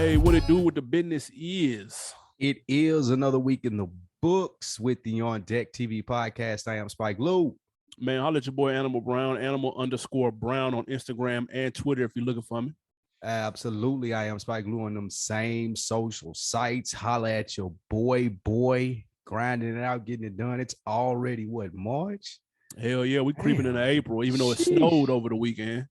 Hey, what it do with the business is? It is another week in the books with the On Deck TV podcast. I am Spike Lou. Man, holla at your boy Animal Brown, Animal_Brown on Instagram and Twitter if you're looking for me. Absolutely. I am Spike Lou on them same social sites. Holla at your boy, grinding it out, getting it done. It's already what, March? Hell yeah, we creeping into April, even though it Sheesh. snowed over the weekend.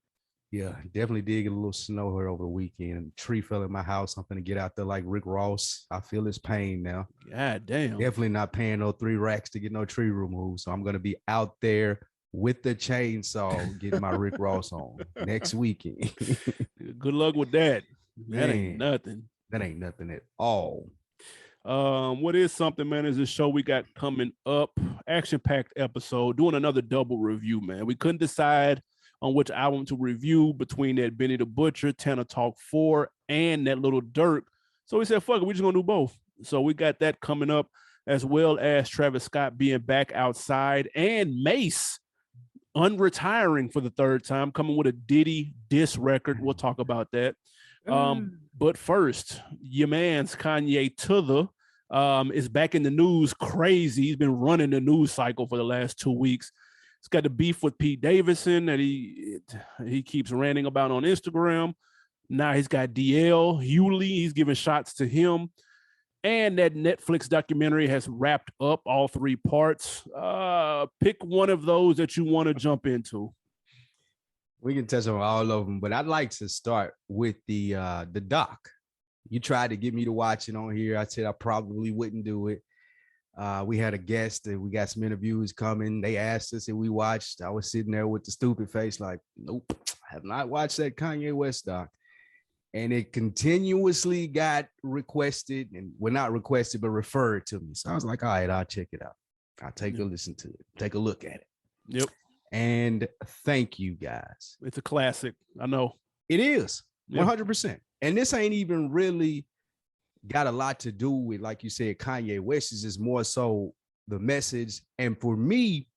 Yeah, definitely did get a little snow here over the weekend. A tree fell in my house. I'm gonna get out there like Rick Ross. I feel his pain now. God damn. Definitely not paying no 3 racks to get no tree removed. So I'm gonna be out there with the chainsaw getting my Rick Ross on next weekend. Good luck with that. That Man, ain't nothing. That ain't nothing at all. What is something, man, is this show we got coming up. Action-packed episode, doing another double review, man. We couldn't decide on which album to review between that Benny the Butcher, Tana Talk 4, and that Lil Durk. So we said, fuck it, we're just gonna do both. So we got that coming up, as well as Travis Scott being back outside and Mase unretiring for the 3rd time, coming with a Diddy diss record. We'll talk about that. But first, your man's Kanye is back in the news crazy. He's been running the news cycle for the last 2 weeks. He's got the beef with Pete Davidson that he keeps ranting about on Instagram. Now he's got DL Hewley. He's giving shots to him. And that Netflix documentary has wrapped up all 3 parts. Pick one of those that you want to jump into. We can touch on all of them, but I'd like to start with the doc. You tried to get me to watch it on here. I said I probably wouldn't do it. We had a guest and we got some interviews coming. They asked us if we watched. I was sitting there with the stupid face like, nope, I have not watched that Kanye West doc. And it continuously got requested, and well, not requested, but referred to me. So I was like, all right, I'll check it out. I'll take a listen to it, take a look at it. Yep. And thank you guys. It's a classic. I know. It is 100%. And this ain't even really got a lot to do with, like you said, Kanye West. Is just more so the message. And for me,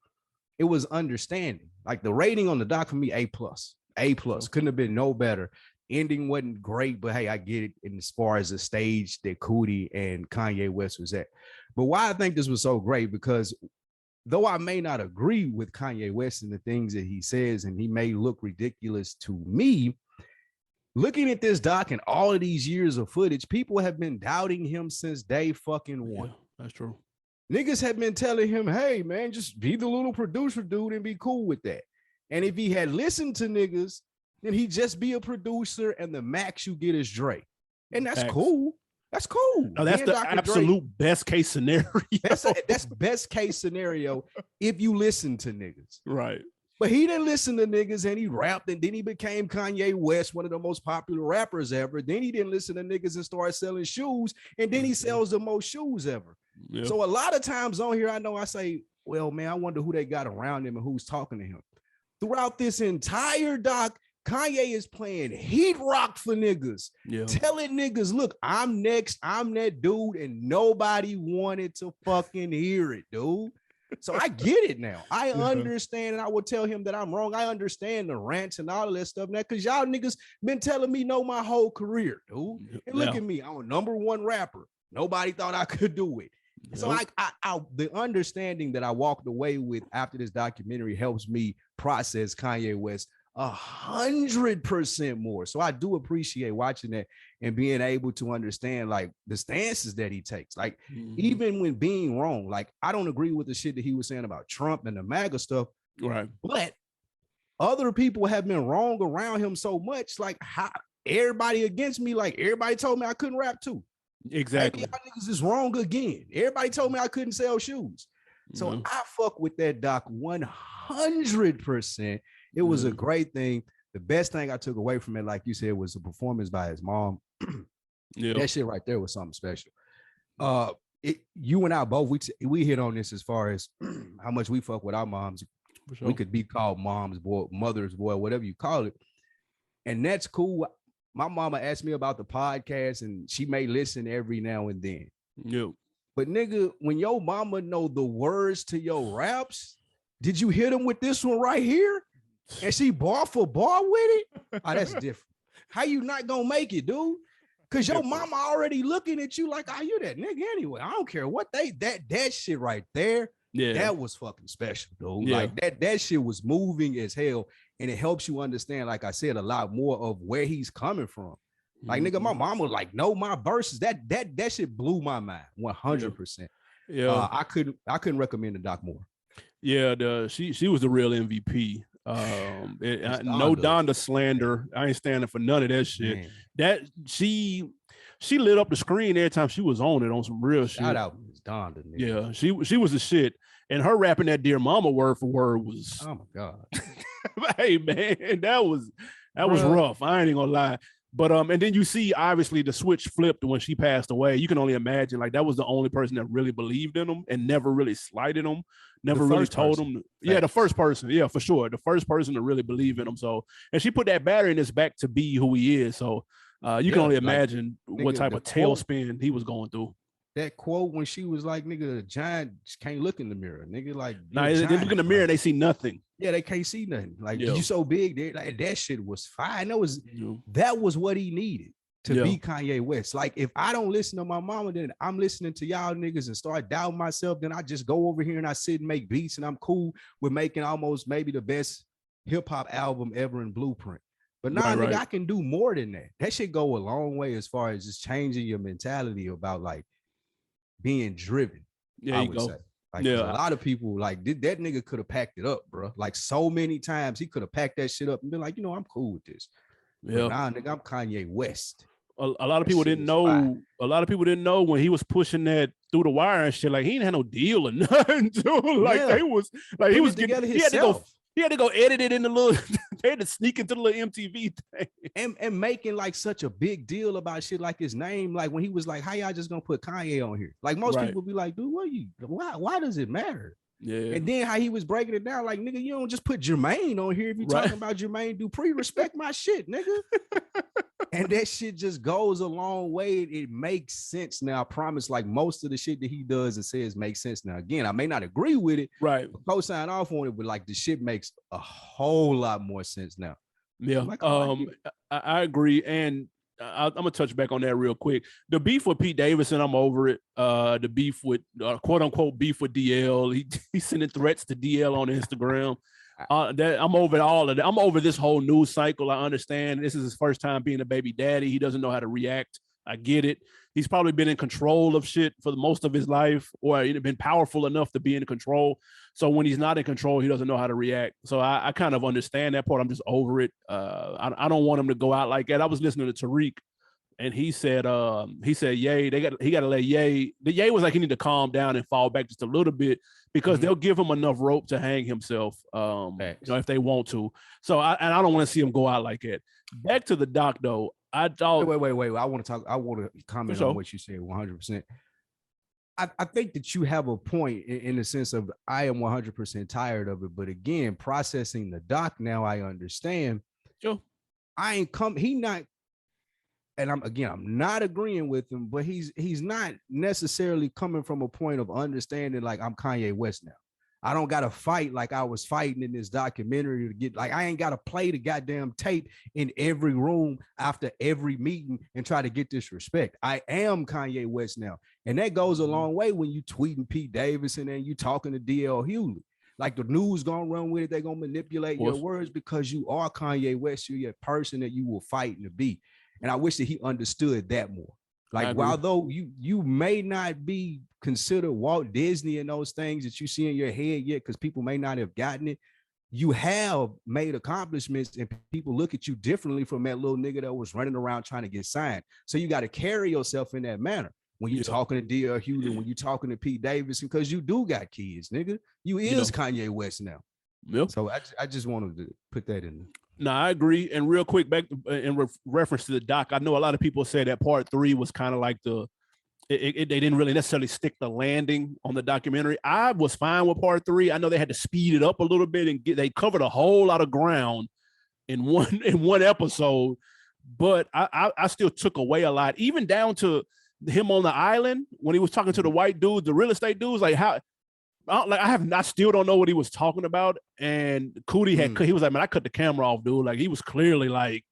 it was understanding. Like the rating on the doc for me, A+. Couldn't have been no better. Ending wasn't great, but hey, I get it in as far as the stage that Cootie and Kanye West was at. But why I think this was so great, because though I may not agree with Kanye West and the things that he says, and he may look ridiculous to me, looking at this doc and all of these years of footage, people have been doubting him since day fucking one. Yeah, that's true. Niggas have been telling him, hey, man, just be the little producer dude and be cool with that. And if he had listened to niggas, then he'd just be a producer and the max you get is Dre. And that's cool. That's cool. No, that's the absolute best case scenario. That's best case scenario if you listen to niggas. Right. But he didn't listen to niggas, and he rapped, and then he became Kanye West, one of the most popular rappers ever. Then he didn't listen to niggas and started selling shoes, and then he sells the most shoes ever. Yep. So a lot of times on here, I say, well, man, I wonder who they got around him and who's talking to him. Throughout this entire doc, Kanye is playing heat rock for niggas, telling niggas, look, I'm next, I'm that dude, and nobody wanted to fucking hear it, dude. So I get it now. I understand, and I will tell him that I'm wrong. I understand the rants and all of that stuff now, because y'all niggas been telling me no my whole career, dude. And look at me, I'm a #1 rapper. Nobody thought I could do it. So the understanding that I walked away with after this documentary helps me process Kanye West 100% more. So I do appreciate watching that and being able to understand like the stances that he takes. Like even when being wrong, like I don't agree with the shit that he was saying about Trump and the MAGA stuff. Right. But other people have been wrong around him so much. Like how everybody against me, like everybody told me I couldn't rap too. Exactly. Y'all niggas is wrong again. Everybody told me I couldn't sell shoes. So I fuck with that doc 100%. It was a great thing. The best thing I took away from it, like you said, was the performance by his mom. That shit right there was something special. You and I both, we hit on this as far as how much we fuck with our moms. Sure. We could be called mom's boy, mother's boy, whatever you call it. And that's cool. My mama asked me about the podcast, and she may listen every now and then. But nigga, when your mama know the words to your raps, did you hit them with this one right here? And she bar for bar with it? Oh, that's different. How you not gonna make it, dude? Cause your mama already looking at you like, oh, you that nigga anyway. I don't care what that shit right there. Yeah. That was fucking special, dude. Yeah. Like that shit was moving as hell. And it helps you understand, like I said, a lot more of where he's coming from. Like, nigga, my mama like know my verses. That shit blew my mind 100%. Yeah. I couldn't recommend the doc more. Yeah, she was the real MVP. No Donda slander. I ain't standing for none of that shit. Man. That she lit up the screen every time she was on it on some real shit. Shout out Miss Donda. Nigga. Yeah, she was the shit. And her rapping that Dear Mama word for word was, oh my God. Hey man, that was rough. I ain't even gonna lie. But and then you see obviously the switch flipped when she passed away. You can only imagine, like, that was the only person that really believed in him and never really slighted him, never really told him. Yeah, the first person. Yeah, for sure. The first person to really believe in him. So, and she put that battery in his back to be who he is. So you can only imagine what type of tailspin he was going through. That quote when she was like, nigga, a giant can't look in the mirror. Nigga, like, nah, they look in the mirror and they see nothing. Yeah, they can't see nothing. Like, you so big, dude. Like, that shit was fine. That was what he needed to be Kanye West. Like, if I don't listen to my mama, then I'm listening to y'all niggas and start doubting myself. Then I just go over here and I sit and make beats, and I'm cool with making almost maybe the best hip hop album ever in Blueprint. But nah, nigga, I can do more than that. That should go a long way as far as just changing your mentality about like being driven. Yeah, I would say. Like, a lot of people, like, that nigga could have packed it up, bro. Like, so many times he could have packed that shit up and been like, I'm cool with this. Yeah, nah, nigga, I'm Kanye West. A lot of people didn't know. Fine. A lot of people didn't know when he was pushing that through the wire and shit. Like, he didn't have no deal or nothing, dude. Like, they was like, he was getting. He had to go edit it in the little. They had to sneak into the little MTV thing and making like such a big deal about shit like his name. Like when he was like, "How y'all just gonna put Kanye on here?" Like most people be like, "Dude, why does it matter?" Yeah. And then how he was breaking it down, like, nigga, you don't just put Jermaine on here if you're talking about Jermaine Dupri. Respect my shit, nigga. And that shit just goes a long way. It makes sense now. I promise, like most of the shit that he does and says makes sense now. Again, I may not agree with it, right? Co-sign off on it, but like the shit makes a whole lot more sense now. Yeah, like, I agree, and I'm gonna touch back on that real quick. The beef with Pete Davidson, I'm over it. The beef with quote unquote beef with DL. He's sending threats to DL on Instagram. I'm over all of that. I'm over this whole news cycle. I understand this is his first time being a baby daddy. He doesn't know how to react. I get it. He's probably been in control of shit for most of his life, or been powerful enough to be in control. So when he's not in control, he doesn't know how to react. So I kind of understand that part. I'm just over it. I don't want him to go out like that. I was listening to Tariq, and he said, Ye, he got to let Ye. The Ye was like, he need to calm down and fall back just a little bit because they'll give him enough rope to hang himself, if they want to. So I don't want to see him go out like that. Back to the doc though. I thought. Wait. I want to comment on what you said 100%. I think that you have a point in the sense of I am 100% tired of it. But again, processing the doc now, I understand. Sure. And I'm not agreeing with him, but he's not necessarily coming from a point of understanding like I'm Kanye West now. I don't got to fight like I was fighting in this documentary to get, like, I ain't got to play the goddamn tape in every room after every meeting and try to get this respect. I am Kanye West now. And that goes a long way when you tweeting Pete Davidson and you talking to DL Hughley. Like the news gonna run with it. They're gonna manipulate your words because you are Kanye West. You're a person that you will fight and be. And I wish that he understood that more. Like, while though you may not be considered Walt Disney and those things that you see in your head yet, because people may not have gotten it, you have made accomplishments and people look at you differently from that little nigga that was running around trying to get signed. So you got to carry yourself in that manner. When you're talking to D.L. Hewlett, when you're talking to Pete Davidson, because you do got kids, nigga. You is Kanye West now. Yep. So I just wanted to put that in there. No, I agree. And real quick, back in reference to the doc, I know a lot of people say that part 3 was kind of like they didn't really necessarily stick the landing on the documentary. I was fine with part 3. I know they had to speed it up a little bit and they covered a whole lot of ground in one episode, but I still took away a lot, even down to him on the island when he was talking to the white dudes, the real estate dudes, like how. I still don't know what he was talking about. And Cootie he was like, man, I cut the camera off, dude. Like he was clearly like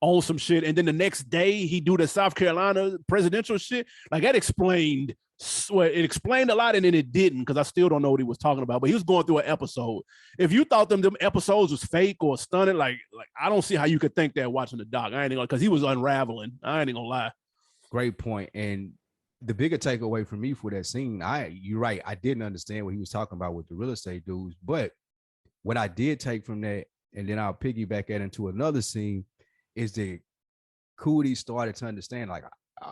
on some shit, and then the next day he do the South Carolina presidential shit. Like that explained, it explained a lot, and then it didn't, because I still don't know what he was talking about. But he was going through an episode. If you thought them episodes was fake or stunning, like I don't see how you could think that watching the doc. I ain't gonna, because he was unraveling. I ain't gonna lie. Great point. And the bigger takeaway for me for that scene, you're right. I didn't understand what he was talking about with the real estate dudes, but what I did take from that, and then I'll piggyback that into another scene, is that Coodie started to understand, like,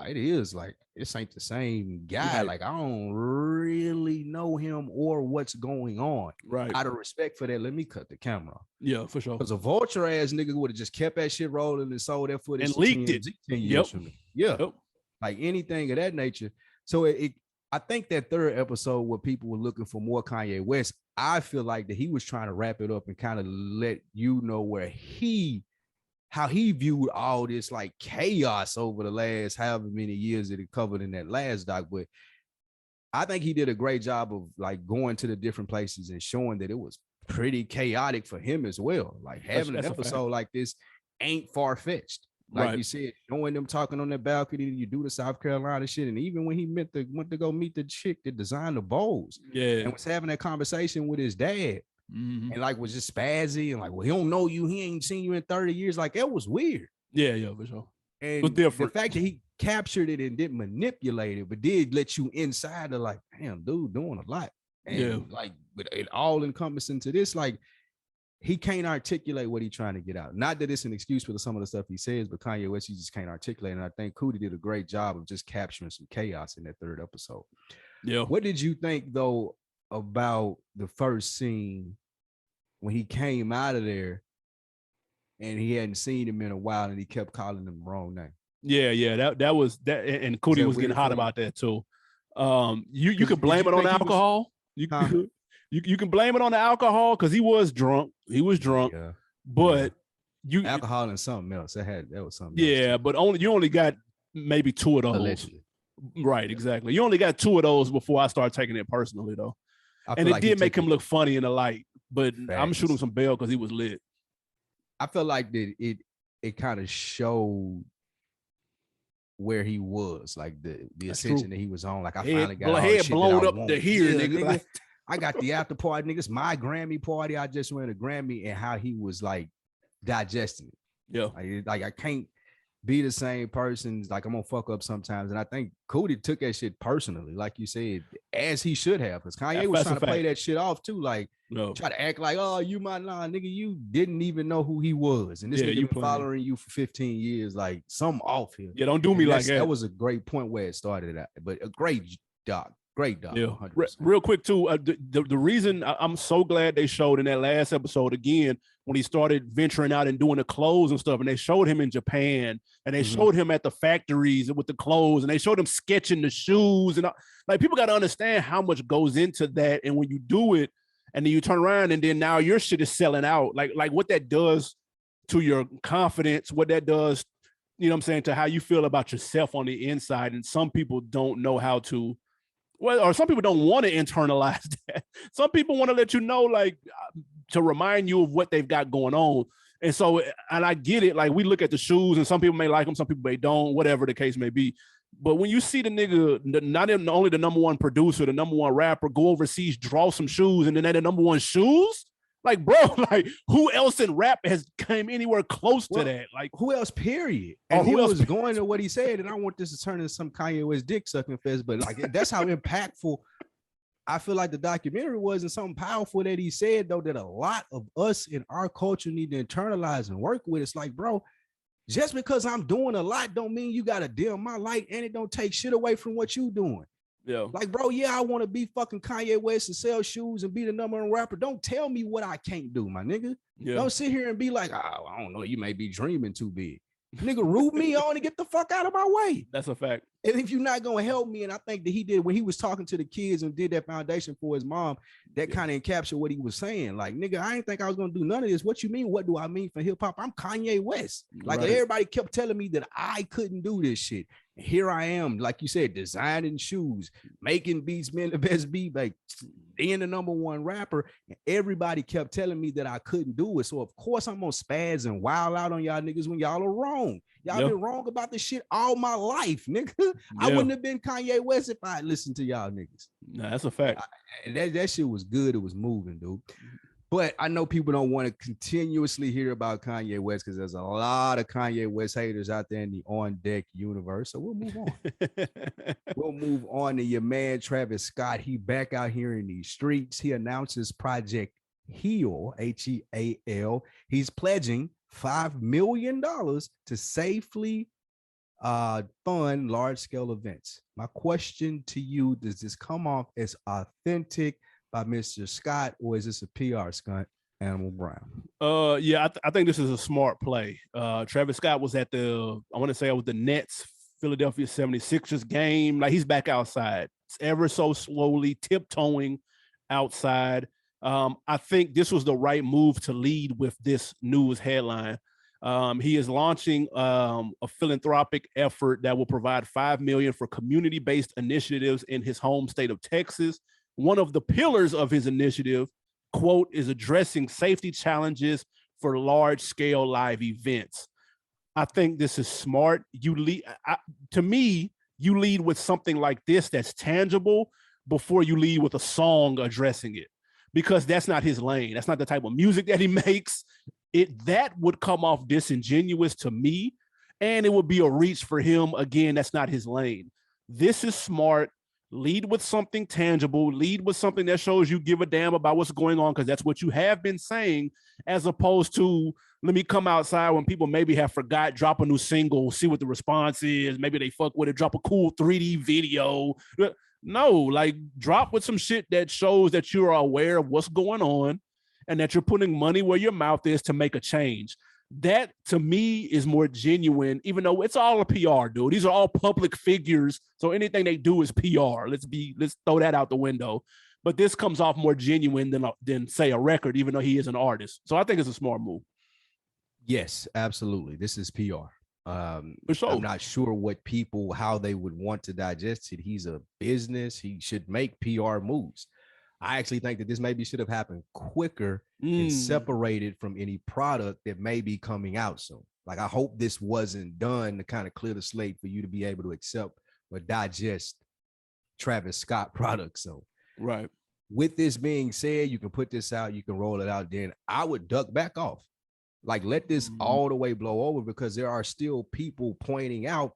it is like, this ain't the same guy. Like, I don't really know him or what's going on. Right. Out of respect for that, let me cut the camera. Yeah, for sure. Because a vulture ass nigga would have just kept that shit rolling and sold that footage and leaked it 10 years from me. Yeah. Yep. Like anything of that nature. So I think that third episode where people were looking for more Kanye West, I feel like that he was trying to wrap it up and kind of let you know how he viewed all this like chaos over the last however many years that it covered in that last doc. But I think he did a great job of like going to the different places and showing that it was pretty chaotic for him as well. Like having an episode like this ain't far-fetched. Like you said, showing them talking on that balcony, you do the South Carolina shit. And even when he went to go meet the chick that designed the bowls, and was having that conversation with his dad, and like was just spazzy and like, well, he don't know you, he ain't seen you in 30 years. Like that was weird. Yeah, for sure. And the fact that he captured it and didn't manipulate it, but did let you inside of like, damn, dude, doing a lot. And like with it all encompassing to this, like he can't articulate what he's trying to get out. Not that it's an excuse for some of the stuff he says, but Kanye West, he just can't articulate. And I think Coodie did a great job of just capturing some chaos in that third episode. Yeah. What did you think though about the first scene when he came out of there and he hadn't seen him in a while and he kept calling him the wrong name? Yeah. That was that, and Coodie was getting hot about that too. You could blame it on alcohol. You can blame it on the alcohol because he was drunk. Yeah. But alcohol and something else. That was something. Yeah, else but you only got maybe two of those. Allegedly. Right, exactly. You only got two of those before I start taking it personally, though. And it did make him look funny in the light. But I'm shooting some bail because he was lit. I feel like that it kind of showed where he was, like the ascension that he was on. Like I finally got head blown up to here, nigga. I got the after party, niggas. My Grammy party. I just went to Grammy, and how he was like digesting it. Yeah, like I can't be the same person. Like I'm gonna fuck up sometimes, and I think Coodie took that shit personally, like you said, as he should have, because Kanye was trying to play that shit off too, like try to act like, oh, you might not, nigga, you didn't even know who he was, and this nigga been following you for 15 years, like something off here. Yeah, don't do me like that. That was a great point where it started at, but a great doc. Great dog. Yeah. Real quick too, the reason I'm so glad they showed in that last episode again when he started venturing out and doing the clothes and stuff, and they showed him in Japan, and they showed him at the factories with the clothes, and they showed him sketching the shoes, and like people got to understand how much goes into that, and when you do it, and then you turn around, and then now your shit is selling out, like what that does to your confidence, what that does, you know what I'm saying, to how you feel about yourself on the inside, and some people don't know how to. Well, or some people don't want to internalize that. Some people want to let you know, like, to remind you of what they've got going on. And so, and I get it. Like, we look at the shoes, and some people may like them, some people may don't, whatever the case may be. But when you see the nigga, not only the number one producer, the number one rapper, go overseas, draw some shoes, and then they're the number one shoes, like, bro, like, who else in rap has came anywhere close to that? Like, who else, period? And who else was going to what he said, and I want this to turn into some Kanye West dick sucking fest, but like, that's how impactful I feel like the documentary was, and something powerful that he said, though, that a lot of us in our culture need to internalize and work with. It's like, bro, just because I'm doing a lot don't mean you got to dim my light, and it don't take shit away from what you doing. Yeah. Like, bro, yeah, I want to be fucking Kanye West and sell shoes and be the number one rapper. Don't tell me what I can't do, my nigga. Yeah. Don't sit here and be like, oh, I don't know, you may be dreaming too big. Nigga, root me on and get the fuck out of my way. That's a fact. And if you're not going to help me, and I think that he did when he was talking to the kids and did that foundation for his mom, that kind of encapsulated what he was saying. Like, nigga, I ain't think I was going to do none of this. What you mean? What do I mean for hip hop? I'm Kanye West. Like, everybody kept telling me that I couldn't do this shit. Here I am, like you said, designing shoes, making beats, being the best beat, like being the #1 rapper. And everybody kept telling me that I couldn't do it. So of course I'm gonna spaz and wild out on y'all niggas when y'all are wrong. Y'all been wrong about this shit all my life, nigga. I wouldn't have been Kanye West if I had listened to y'all niggas. Nah, that's a fact. That shit was good. It was moving, dude. But I know people don't want to continuously hear about Kanye West because there's a lot of Kanye West haters out there in the On Deck universe. So we'll move on. We'll move on to your man, Travis Scott. He back out here in these streets. He announces Project Heal, Heal. He's pledging $5 million to safely fund large-scale events. My question to you, does this come off as authentic by Mr. Scott, or is this a PR stunt, Animal Brown? I think this is a smart play. Travis Scott was at I want to say it was the Nets Philadelphia 76ers game. Like, he's back outside, ever so slowly tiptoeing outside. I think this was the right move to lead with this news headline. He is launching a philanthropic effort that will provide $5 million for community-based initiatives in his home state of Texas. One of the pillars of his initiative, quote, is addressing safety challenges for large-scale live events. I think this is smart. To me, you lead with something like this that's tangible before you lead with a song addressing it, because that's not his lane. That's not the type of music that he makes. That would come off disingenuous to me, and it would be a reach for him. Again, that's not his lane. This is smart. Lead with something tangible, lead with something that shows you give a damn about what's going on, because that's what you have been saying, as opposed to, let me come outside when people maybe have forgot, drop a new single, see what the response is, maybe they fuck with it, drop a cool 3D video. No, like, drop with some shit that shows that you're aware of what's going on and that you're putting money where your mouth is to make a change. That, to me, is more genuine, even though it's all a PR, dude. These are all public figures, so anything they do is PR. Let's throw that out the window. But this comes off more genuine than say a record, even though he is an artist. So I think it's a smart move. Yes, absolutely. This is PR. For sure. I'm not sure how they would want to digest it. He's a business. He should make PR moves. I actually think that this maybe should have happened quicker and separated from any product that may be coming out soon. Like, I hope this wasn't done to kind of clear the slate for you to be able to accept or digest Travis Scott products. So, right. With this being said, you can put this out, you can roll it out. Then I would duck back off. Like, let this all the way blow over, because there are still people pointing out,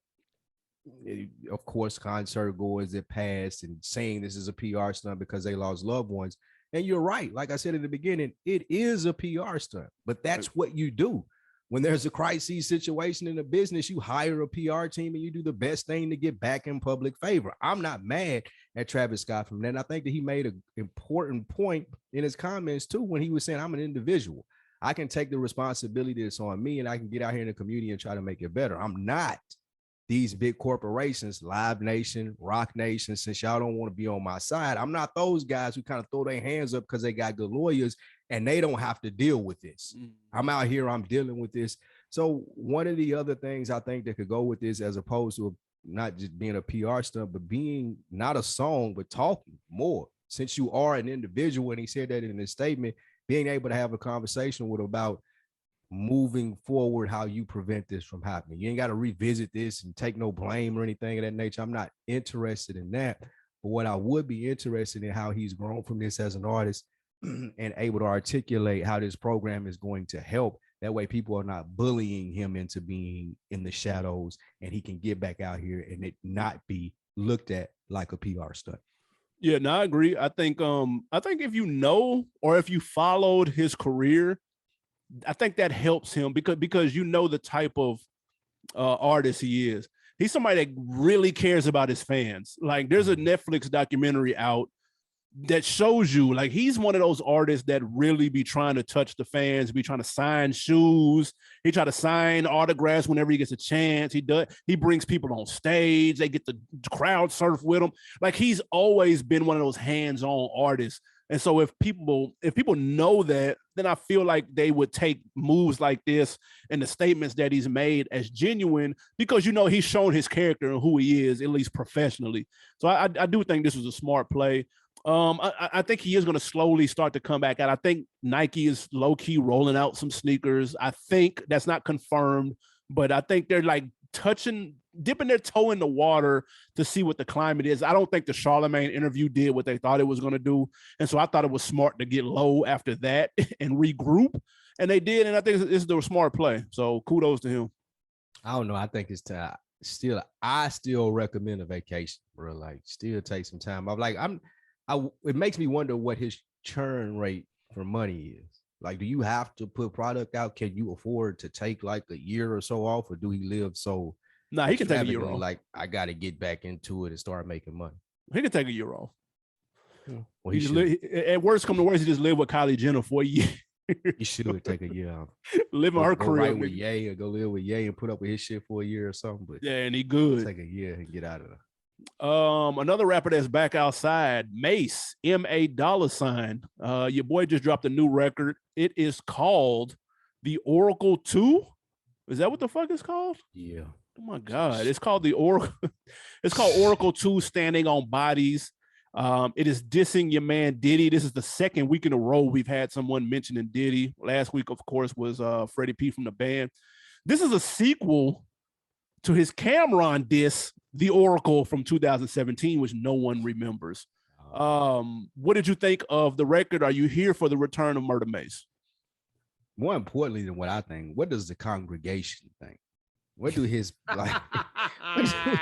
of course, concert goers that passed and saying this is a PR stunt because they lost loved ones. And you're right. Like I said in the beginning, it is a PR stunt, but that's what you do. When there's a crisis situation in a business, you hire a PR team and you do the best thing to get back in public favor. I'm not mad at Travis Scott from that. And I think that he made an important point in his comments too, when he was saying, I'm an individual. I can take the responsibility that's on me, and I can get out here in the community and try to make it better. I'm not these big corporations, Live Nation, Rock Nation. Since y'all don't want to be on my side, I'm not those guys who kind of throw their hands up because they got good lawyers and they don't have to deal with this. I'm out here, I'm dealing with this. So one of the other things I think that could go with this, as opposed to not just being a PR stunt, but being not a song, but talking more, since you are an individual, and he said that in his statement, being able to have a conversation with about moving forward, how you prevent this from happening. You ain't got to revisit this and take no blame or anything of that nature. I'm not interested in that. But what I would be interested in, how he's grown from this as an artist and able to articulate how this program is going to help. That way people are not bullying him into being in the shadows, and he can get back out here and it not be looked at like a PR stunt. Yeah, no, I agree. I think if you know, or if you followed his career, I think that helps him, because you know the type of artist he is. He's somebody that really cares about his fans. Like, there's a Netflix documentary out that shows you, like, he's one of those artists that really be trying to touch the fans, be trying to sign shoes. He try to sign autographs whenever he gets a chance. He brings people on stage. They get the crowd surf with him. Like, he's always been one of those hands-on artists And so if people know that, then I feel like they would take moves like this and the statements that he's made as genuine, because he's shown his character and who he is, at least professionally. So I do think this was a smart play. I think he is going to slowly start to come back out. I think Nike is low-key rolling out some sneakers. I think that's not confirmed, but I think they're like dipping their toe in the water to see what the climate is. I don't think the Charlemagne interview did what they thought it was going to do. And so I thought it was smart to get low after that and regroup. And they did. And I think it's the smart play. So kudos to him. I don't know. I think it's time. I still recommend a vacation, bro. Like, still take some time off. Like, it makes me wonder what his churn rate for money is. Like, do you have to put product out? Can you afford to take like a year or so off, or do he live so? Nah, he can take a year off. Like, I got to get back into it and start making money. He can take a year off. Well, at worst come to worst, he just live with Kylie Jenner for a year. He should take a year off. Live in her career. Right with Ye, or go live with Ye and put up with his shit for a year or something. But yeah, and he good. Take a year and get out of there. Another rapper that's back outside, Mase, $. Your boy just dropped a new record. It is called The Oracle 2. Is that what the fuck it's called? Yeah. Oh my God. It's called the Oracle. It's called Oracle 2 Standing on Bodies. It is dissing your man Diddy. This is the second week in a row we've had someone mentioning Diddy. Last week, of course, was Freddie P from the band. This is a sequel to his Cameron diss, The Oracle from 2017, which no one remembers. What did you think of the record? Are you here for the return of Murder Mase? More importantly than what I think, what does the congregation think? What do his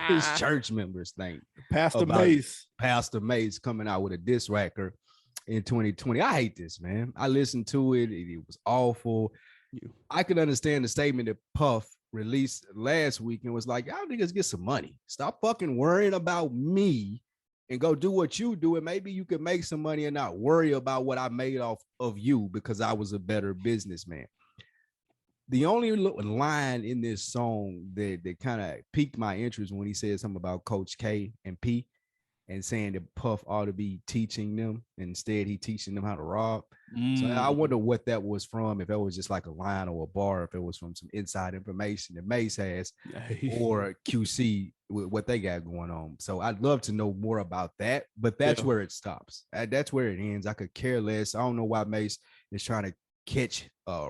his church members think? Pastor Mase coming out with a diss record in 2020. I hate this, man. I listened to it. It was awful. I could understand the statement that Puff released last week and was like, y'all niggas get some money. Stop fucking worrying about me and go do what you do. And maybe you could make some money and not worry about what I made off of you because I was a better businessman. The only line in this song that kind of piqued my interest when he said something about Coach K and P and saying that Puff ought to be teaching them. Instead, he teaching them how to rob. So I wonder what that was from, if it was just like a line or a bar, if it was from some inside information that Mase has or QC with what they got going on. So I'd love to know more about that, but that's where it stops. That's where it ends. I could care less. I don't know why Mase is trying to catch a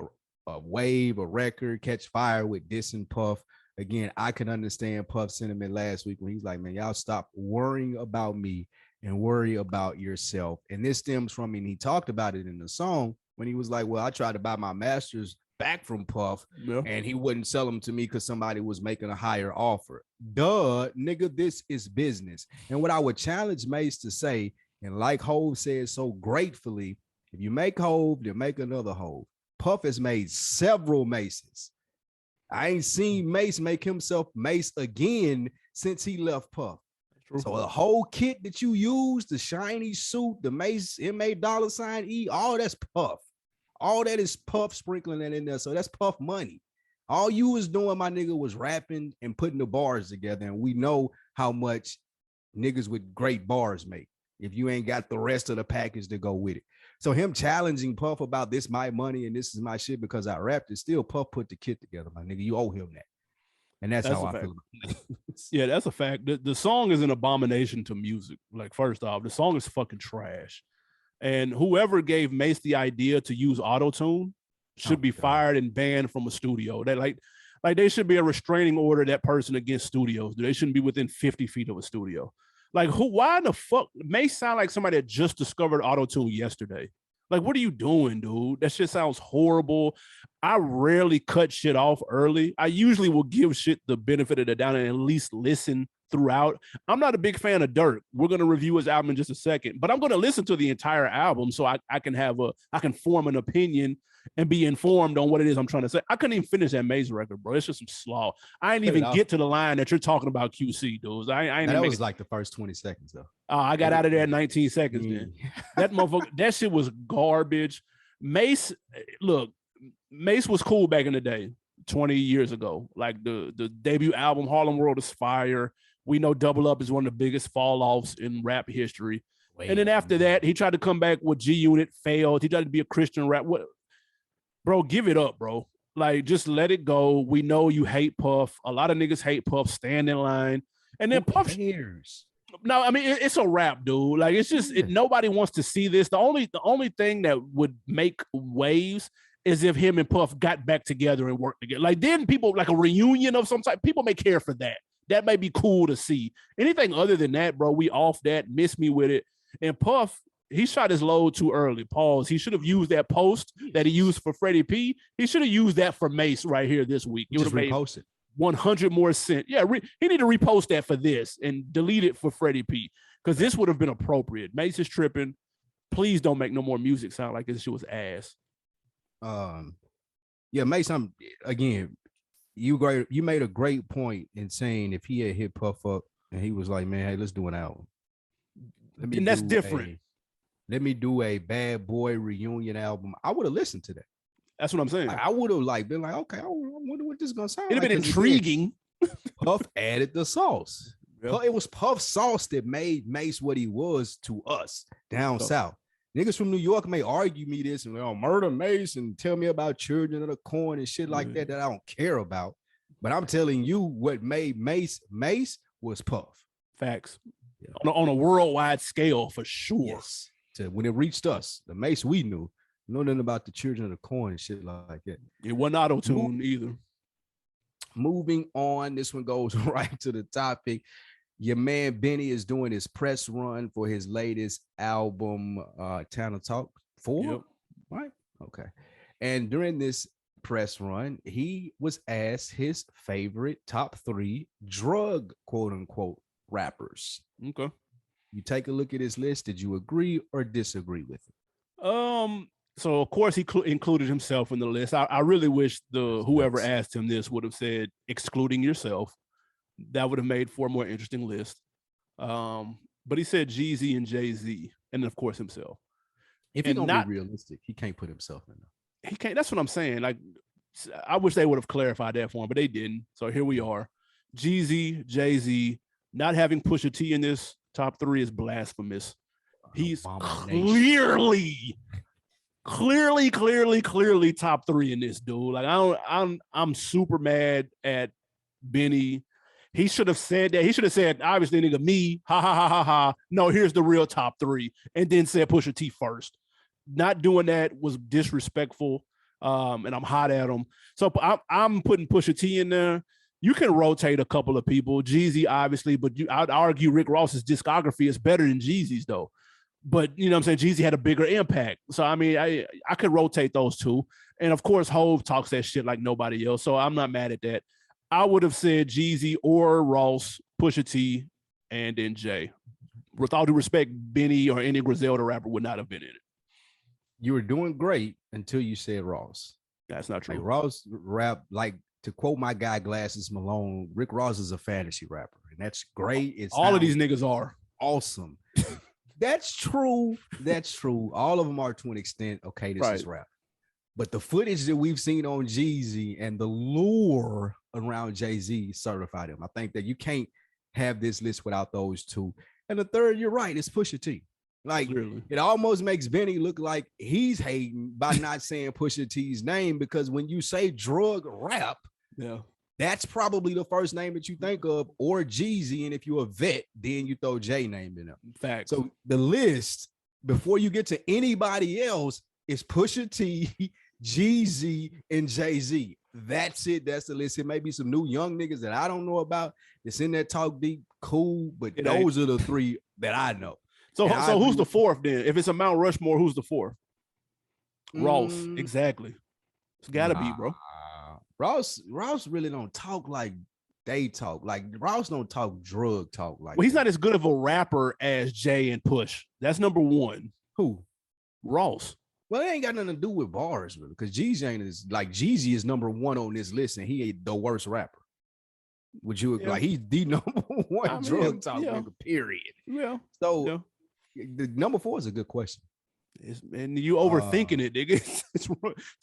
wave, a record, catch fire with dissing Puff. Again, I can understand Puff's sentiment last week when he's like, man, y'all stop worrying about me and worry about yourself. And this stems from, and he talked about it in the song when he was like, well, I tried to buy my masters back from Puff and he wouldn't sell them to me because somebody was making a higher offer. Duh, nigga, this is business. And what I would challenge Mase to say, and like Hov said so gratefully, if you make Hov, then make another Hov. Puff has made several Mases. I ain't seen Mase make himself Mase again since he left Puff. So the whole kit that you use, the shiny suit, the Mase $, all that's Puff. All that is Puff sprinkling that in there. So that's Puff money. All you was doing, my nigga, was rapping and putting the bars together. And we know how much niggas with great bars make if you ain't got the rest of the package to go with it. So him challenging Puff about this my money and this is my shit because I rapped it, still Puff put the kit together, my nigga. You owe him that. And that's how I feel about it. Yeah, that's a fact. The song is an abomination to music. Like, first off, the song is fucking trash. And whoever gave Mase the idea to use auto-tune should be fired and banned from a studio. They like they should be a restraining order that person against studios. They shouldn't be within 50 feet of a studio. Like, why the fuck? Mase sound like somebody that just discovered auto-tune yesterday. Like, what are you doing, dude? That shit sounds horrible. I rarely cut shit off early. I usually will give shit the benefit of the doubt and at least listen throughout. I'm not a big fan of Durk. We're going to review his album in just a second, but I'm going to listen to the entire album so I can form an opinion and be informed on what it is I'm trying to say. I couldn't even finish that Mase record, bro. It's just some slaw. I ain't even get to the line that you're talking about, QC, dudes. That was like the first 20 seconds, though. I got out of there in 19 seconds, then. That motherfucker, that shit was garbage. Mase, look, Mase was cool back in the day, 20 years ago. Like, the debut album, Harlem World is fire. We know Double Up is one of the biggest fall-offs in rap history. And then after that, he tried to come back with G Unit, failed. He tried to be a Christian rap. What, bro? Give it up, bro. Like, just let it go. We know you hate Puff. A lot of niggas hate Puff. Stand in line. And then Puff. No, I mean it's a rap, dude. Like, it's just nobody wants to see this. The only thing that would make waves is if him and Puff got back together and worked together. Like, then people, like a reunion of some type, people may care for that. That may be cool to see. Anything other than that, bro, we off that. Miss me with it. And Puff, he shot his load too early. Pause. He should have used that post that he used for Freddie P. He should have used that for Mase right here this week. It would have made 100 more cents. Yeah, he need to repost that for this and delete it for Freddie P, because this would have been appropriate. Mase is tripping. Please don't make no more music sound like this shit was ass. Yeah, Mase, you made a great point in saying if he had hit Puff up and he was like, man, hey, let's do an album. And that's different. Let me do a Bad Boy reunion album. I would have listened to that. That's what I'm saying. I would have been like, okay, I wonder what this is gonna sound like. It'd have been intriguing. Puff added the sauce. Yep. It was Puff's sauce that made Mase what he was to us down south. Niggas from New York may argue me this and murder Mase and tell me about Children of the Corn and shit like that I don't care about. But I'm telling you, what made Mase was Puff. Facts. Yeah. On a worldwide scale, for sure. Yes. So when it reached us, the Mase we knew, nothing about the Children of the Corn and shit like that. It wasn't auto-tune either. Moving on, this one goes right to the topic. Your man Benny is doing his press run for his latest album, Town of Talk 4. Yep. Right? Okay. And during this press run, he was asked his favorite top 3 drug, quote unquote, rappers. Okay. You take a look at his list. Did you agree or disagree with it? So of course he included himself in the list. I really wish whoever asked him this would have said excluding yourself. That would have made for a more interesting list. But he said Jeezy and Jay-Z, and of course himself. If he's gonna be realistic, he can't put himself in there. He can't. That's what I'm saying. Like, I wish they would have clarified that for him, but they didn't. So here we are. Jeezy, Jay-Z, not having Pusha T in this top 3 is blasphemous. He's clearly top 3 in this, dude. Like, I'm super mad at Benny. He should have said that. He should have said, obviously, nigga, me, ha, ha, ha, ha, ha. No, here's the real top 3. And then said Pusha T first. Not doing that was disrespectful, and I'm hot at him. So I'm putting Pusha T in there. You can rotate a couple of people. Jeezy, obviously, but I'd argue Rick Ross's discography is better than Jeezy's, though. But, you know what I'm saying, Jeezy had a bigger impact. So, I mean, I could rotate those two. And, of course, Hove talks that shit like nobody else. So I'm not mad at that. I would have said Jeezy or Ross, Pusha T, and then Jay. With all due respect, Benny or any Griselda rapper would not have been in it. You were doing great until you said Ross. That's not true. Like, Ross rap, like, to quote my guy Glasses Malone, Rick Ross is a fantasy rapper. And that's great. It's all of these niggas are. Awesome. That's true. That's true. All of them are to an extent. Okay, this is rap. But the footage that we've seen on Jeezy and the lure around Jay-Z certified him. I think that you can't have this list without those two. And the third, you're right, it's Pusha T. Like, it almost makes Benny look like he's hating by not saying Pusha T's name, because when you say drug rap, that's probably the first name that you think of, or Jeezy. And if you're a vet, then you throw Jay name in there. Fact. So the list, before you get to anybody else, is Pusha T, Jeezy, and Jay-Z. That's it. That's the list. It may be some new young niggas that I don't know about that's in that Talk Deep. Cool, but those are the 3 that I know. So who's the 4th then? If it's a Mount Rushmore, who's the 4th? Ross. Exactly. It's gotta be, bro. Ross really don't talk like they talk. Like, Ross don't talk drug talk like. Well, he's not as good of a rapper as Jay and Push. That's number 1. Who? Ross. Well, it ain't got nothing to do with bars, really, because Jeezy is number 1 on this list, and he ain't the worst rapper. Would you like he's the number 1 drug talk nigga, period? Yeah. So the number 4 is a good question. And you overthinking it, nigga. It's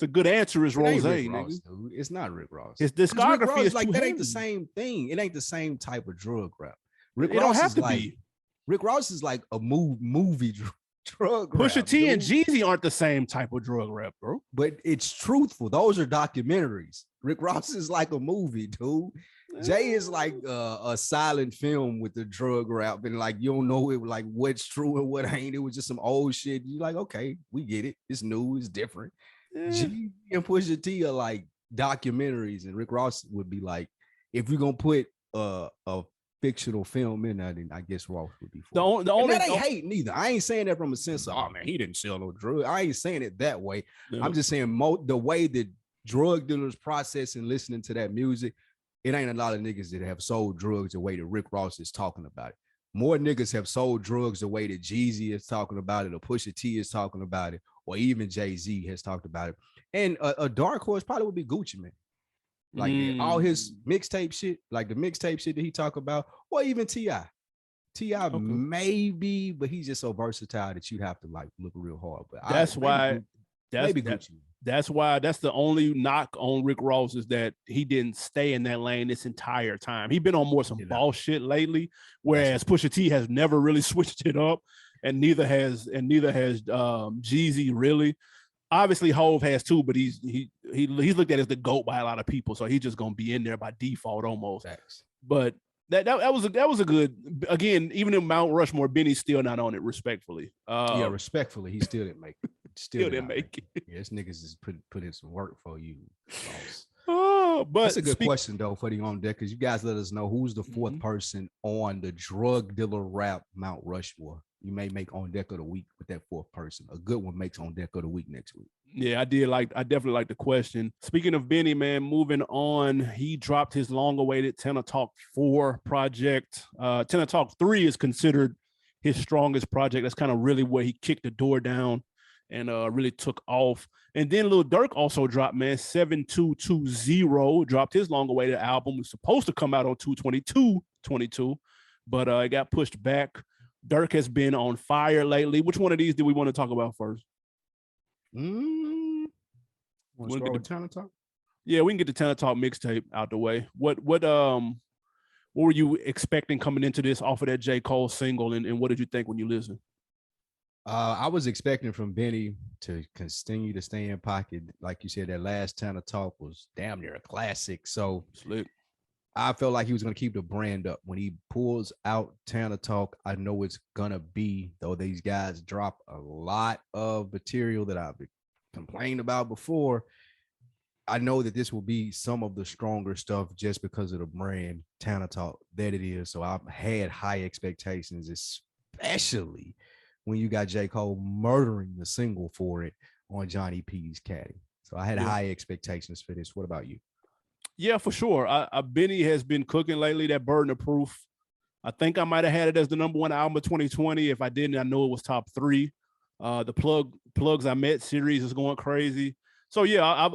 a good answer. Is Rose, nigga. Dude. It's not Rick Ross. His discography is like too that. heavy. Ain't the same thing. It ain't the same type of drug rap. Rick Ross don't have to be. Rick Ross is like a movie drug Pusha rap, T dude. and Jeezy aren't the same type of drug rap, bro. But it's truthful. Those are documentaries. Rick Ross is like a movie, dude. Jay is like a silent film with the drug rap, and like you don't know it, like what's true and what ain't. It was just some old shit. You like, okay, we get it. It's new. It's different. G and Pusha T are like documentaries, and Rick Ross would be like, if you're gonna put a fictional film in there, then I guess Ross would be for the only and that ain't hate neither. I ain't saying that from a sense of, oh man, he didn't sell no drug. I ain't saying it that way. Yeah. I'm just saying the way that drug dealers process and listening to that music, it ain't a lot of niggas that have sold drugs the way that Rick Ross is talking about it. More niggas have sold drugs the way that Jeezy is talking about it, or Pusha T is talking about it, or even Jay-Z has talked about it. And a dark horse probably would be Gucci Mane. Like all his mixtape shit, like the mixtape shit that he talk about, or even T.I. T.I. okay. Maybe, but he's just so versatile that you'd have to like look real hard. But that's why that's the only knock on Rick Ross is that he didn't stay in that lane this entire time. He's been on more some ball shit lately, whereas Pusha T has never really switched it up, and neither has Jeezy really. Obviously, Hove has too, but he's looked at as the GOAT by a lot of people, so he's just gonna be in there by default almost. Thanks. But that was a good, again, even in Mount Rushmore, Benny's still not on it, respectfully. Yeah, respectfully, he still didn't make it. Still didn't make it. Yeah, this niggas is put in some work for you, boss. Oh, but that's a good question though for the on deck, because you guys let us know who's the fourth person on the drug dealer rap Mount Rushmore. You may make on deck of the week with that fourth person. A good one makes on deck of the week next week. Yeah, I definitely like the question. Speaking of Benny, man, moving on, he dropped his long-awaited Tenor Talk 4 project. Tenor Talk 3 is considered his strongest project. That's kind of really where he kicked the door down and really took off. And then Lil Durk also dropped, man, 7220 dropped his long-awaited album. It was supposed to come out on 2/22/22, but it got pushed back. Durk has been on fire lately. Which one of these do we want to talk about first? We'll get the Tenor Talk. Yeah, we can get the Tenor Talk mixtape out the way. What were you expecting coming into this off of that J. Cole single, and what did you think when you listened? I was expecting from Benny to continue to stay in pocket. Like you said, that last Tenor Talk was damn near a classic. So slick. I felt like he was going to keep the brand up. When he pulls out Tenor Talk, I know it's going to be, though these guys drop a lot of material that I've complained about before, I know that this will be some of the stronger stuff just because of the brand Tenor Talk that it is. So I've had high expectations, especially when you got J. Cole murdering the single for it on Johnny P's Caddy. So I had high expectations for this. What about you? Yeah, for sure. Benny has been cooking lately, that Burden of Proof. I think I might have had it as the #1 album of 2020. If I didn't, I know it was top 3. The Plugs I Met series is going crazy. So yeah,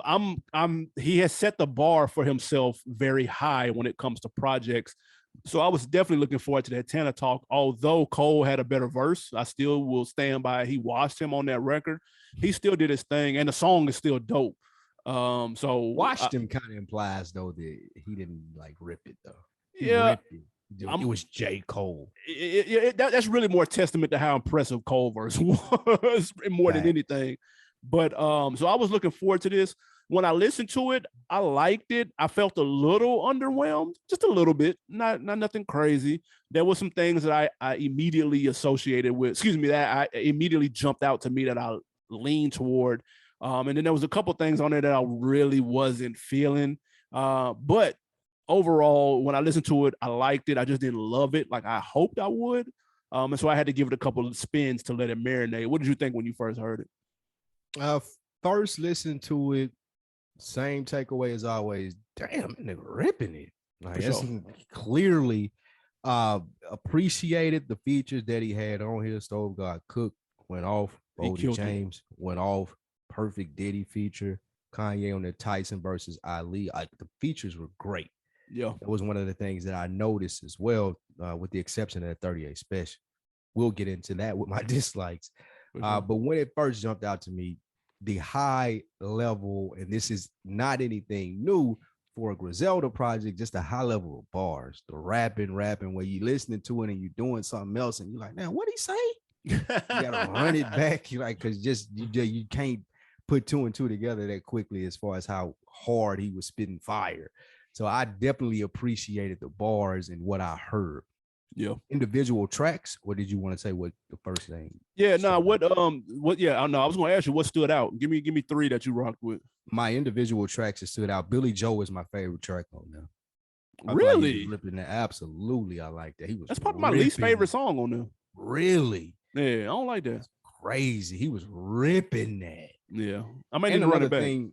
he has set the bar for himself very high when it comes to projects. So I was definitely looking forward to that Tenor Talk. Although Cole had a better verse, I still will stand by. He washed him on that record. He still did his thing, and the song is still dope. So watched him kind of implies though that he didn't like rip it though. It was J. Cole. That's really more testament to how impressive Cole verse was more than anything. But so I was looking forward to this. When I listened to it, I liked it. I felt a little underwhelmed, just a little bit, not nothing crazy. There were some things that I immediately associated with, that I immediately jumped out to me that I leaned toward. And then there was a couple things on there that I really wasn't feeling. But overall, when I listened to it, I liked it. I just didn't love it like I hoped I would. And so I had to give it a couple of spins to let it marinate. What did you think when you first heard it? First listen to it, same takeaway as always. Damn, nigga ripping it. Like that's clearly appreciated the features that he had on here. Stove God Cook went off. Bodie James went off. Perfect Diddy feature. Kanye on the Tyson versus Ali. The features were great. Yeah, that was one of the things that I noticed as well, with the exception of the 38 special. We'll get into that with my dislikes. But when it first jumped out to me, the high level, and this is not anything new for a Griselda project, just a high level of bars, the rapping, where you listening to it and you doing something else, and you're like, man, what'd he say? You gotta run it back. You like, cause you can't put two and two together that quickly as far as how hard he was spitting fire. So I definitely appreciated the bars and what I heard. Yeah. Individual tracks. What did you want to say? What the first thing? Yeah, no, I know. I was gonna ask you what stood out. Give me three that you rocked with. My individual tracks that stood out. Billy Joe is my favorite track on there. Really? Absolutely, I like that. That's probably my least favorite song on there. Really? Yeah, I don't like that. That's crazy. He was ripping that. Yeah. I might need to run it back. Thing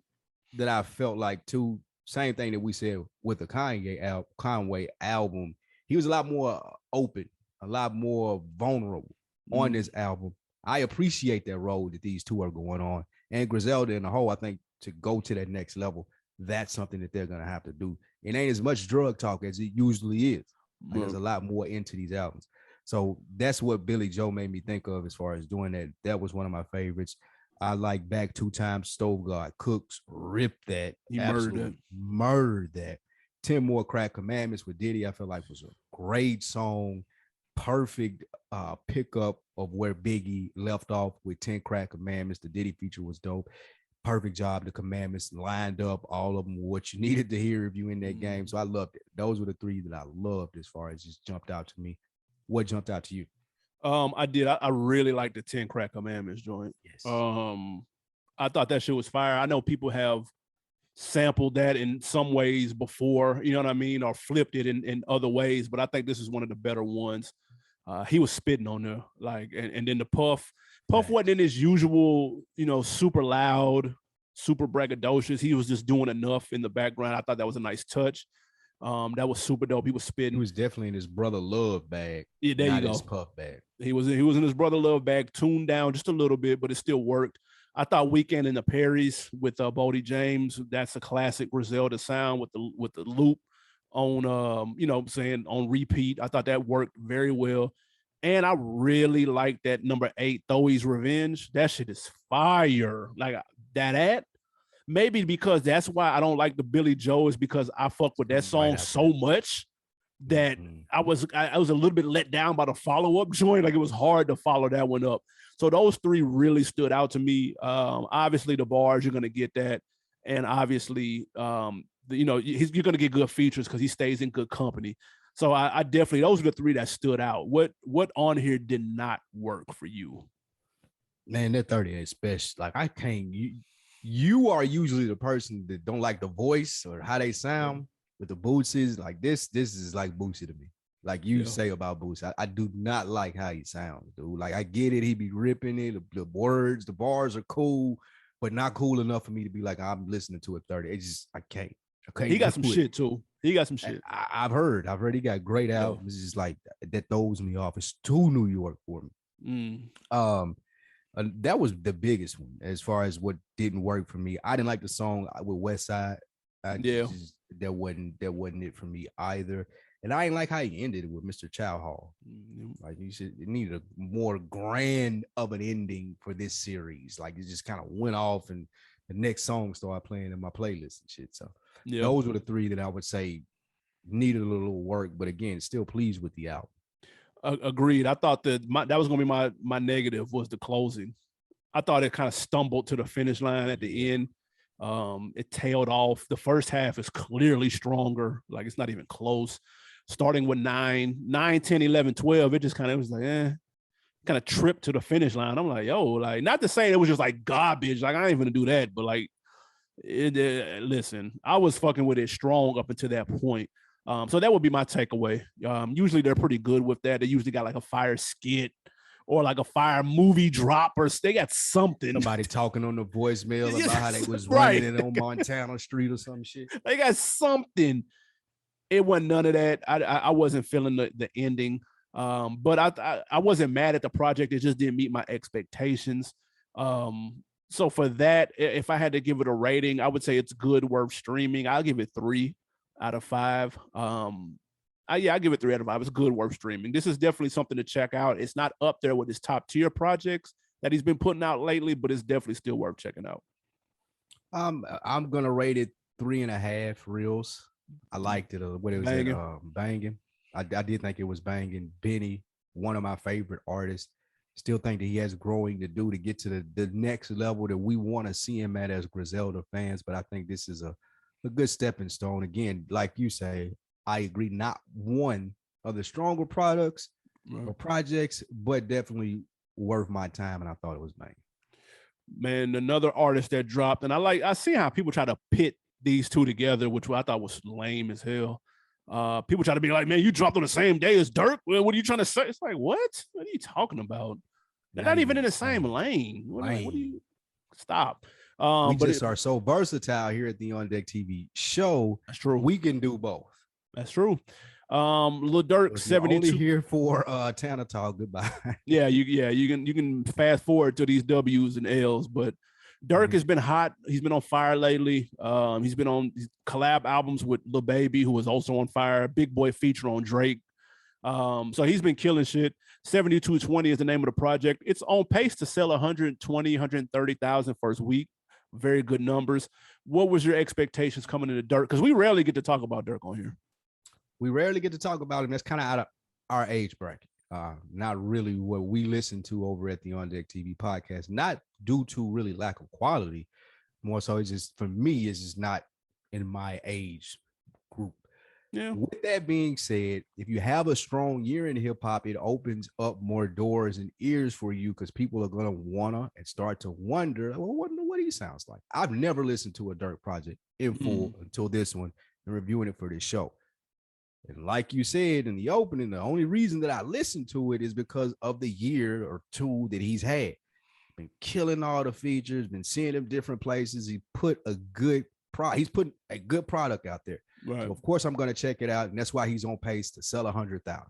that I felt like too, same thing that we said with the Conway album. He was a lot more open, a lot more vulnerable on this album. I appreciate that role that these two are going on. And Griselda in the whole, I think to go to that next level, that's something that they're going to have to do. It ain't as much drug talk as it usually is. Like, there's a lot more into these albums. So that's what Billy Joe made me think of as far as doing that. That was one of my favorites. I like Back 2 Times, Stove God Cooks, ripped that. He murdered that. 10 More Crack Commandments with Diddy, I feel like was a great song. Perfect pickup of where Biggie left off with 10 Crack Commandments. The Diddy feature was dope. Perfect job. The commandments lined up, all of them what you needed to hear if you in that game. So I loved it. Those were the three that I loved as far as just jumped out to me. What jumped out to you? I did. I really liked the 10 Crack Commandments joint. Yes. I thought that shit was fire. I know people have sampled that in some ways before, you know what I mean, or flipped it in other ways, but I think this is one of the better ones. He was spitting on there, like, and then the Puff wasn't in his usual, super loud, super braggadocious. He was just doing enough in the background. I thought that was a nice touch. That was super dope. He was spitting. He was definitely in his Brother Love bag. Yeah, there you go. His Puff bag. He was in his Brother Love bag, tuned down just a little bit, but it still worked. I thought Weekend in the Perrys with Bodie James, that's a classic Griselda sound with the loop on on repeat. I thought that worked very well. And I really like that number 8, Thoey's Revenge. That shit is fire. Like that. Maybe because that's why I don't like the Billy Joe, is because I fuck with that song so much that I was a little bit let down by the follow-up joint. Like, it was hard to follow that one up. So those three really stood out to me. Obviously the bars, you're gonna get that, and obviously you're gonna get good features because he stays in good company. So I definitely, those are the three that stood out. What on here did not work for you? Man, that 38 special. Like, I can't. You are usually the person that don't like the voice or how they sound with the Bootsies. Like this is like Bootsy to me. Like you say about Bootsy, I do not like how he sounds, dude. Like, I get it, he be ripping it. The words, the bars are cool, but not cool enough for me to be like, I'm listening to it 30. It's just, I can't. Okay, he got some shit too. He got some shit. I've heard he got great albums. It's just like that throws me off. It's too New York for me. That was the biggest one as far as what didn't work for me. I didn't like the song with Westside. That wasn't it for me either. And I didn't like how he ended it with Mr. Chow Hall. Like, it needed a more grand of an ending for this series. Like, it just kind of went off and the next song started playing in my playlist and shit. So those were the three that I would say needed a little work, but again, still pleased with the album. Agreed. I thought that was going to be my negative, was the closing. I thought it kind of stumbled to the finish line at the end. It tailed off. The first half is clearly stronger. Like, it's not even close. Starting with 9, 10, 11, 12, it just kind of was like, kind of tripped to the finish line. I'm like, yo, like, not to say it was just like garbage. Like, I ain't even gonna do that, but like, listen, I was fucking with it strong up until that point. So that would be my takeaway. Usually they're pretty good with that. They usually got like a fire skit or like a fire movie drop, or they got something. Somebody talking on the voicemail about how they was running it on Montana Street or some shit. They got something. It wasn't none of that. I wasn't feeling the ending. But I wasn't mad at the project. It just didn't meet my expectations. So for that, if I had to give it a rating, I would say it's good, worth streaming. I'll give it 3 out of 5. I give it 3 out of 5. It's good, worth streaming. This is definitely something to check out. It's not up there with his top tier projects that he's been putting out lately, but it's definitely still worth checking out. I'm gonna rate it 3.5 reels. I liked it. What it was Banging. banging. I did think it was banging. Benny, one of my favorite artists. Still think that he has growing to do to get to the next level that we want to see him at as Griselda fans. But I think this is a good stepping stone. Again, like you say, I agree. Not one of the stronger products or projects, but definitely worth my time. And I thought it was banging. Man, another artist that dropped, and I see how people try to pit these two together, which I thought was lame as hell. People try to be like, man, you dropped on the same day as Durk. Well, what are you trying to say? It's like, what? What are you talking about? They're not even in the same lane. What do you stop? We just are so versatile here at the On Deck TV show. That's true. We can do both. That's true. Lil Durk, 72. Only here for Tana Talk. Goodbye. You can fast forward to these W's and L's, but Durk has been hot. He's been on fire lately. He's been on collab albums with Lil Baby, who was also on fire. Big Boy feature on Drake. So he's been killing shit. 7220 is the name of the project. It's on pace to sell 120, 130,000 first week. Very good numbers. What was your expectations coming into Durk? Because we rarely get to talk about Durk on here. We rarely get to talk about him. That's kind of out of our age bracket. Not really what we listen to over at the On Deck TV podcast. Not due to really lack of quality. More so, it's just, for me, it's just not in my age group. Yeah. With that being said, if you have a strong year in hip hop, it opens up more doors and ears for you, because people are going to wanna and start to wonder, well, what he sounds like. I've never listened to a Durk project in full until this one and reviewing it for this show. And like you said in the opening, the only reason that I listened to it is because of the year or two that he's had. Been killing all the features, been seeing him different places. He's putting a good product out there. Right. So of course I'm going to check it out, and that's why he's on pace to sell 100,000.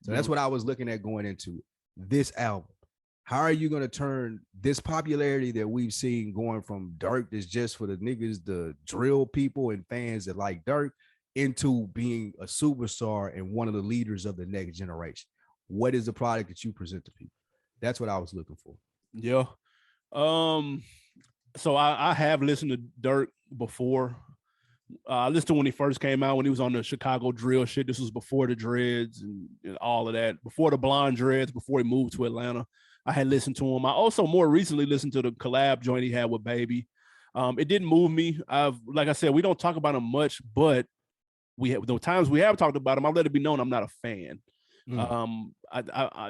So that's what I was looking at going into this album. How are you going to turn this popularity that we've seen going from Durk that's just for the niggas, the drill people and fans that like Durk, into being a superstar and one of the leaders of the next generation? What is the product that you present to people? That's what I was looking for. Yeah. So I have listened to Durk before. I listened to when he first came out, when he was on the Chicago drill shit. This was before the dreads and all of that, before the blonde dreads, before he moved to Atlanta. I had listened to him. I also more recently listened to the collab joint he had with Baby. It didn't move me. Like I said, we don't talk about him much, but the times we have talked about him, I let it be known I'm not a fan.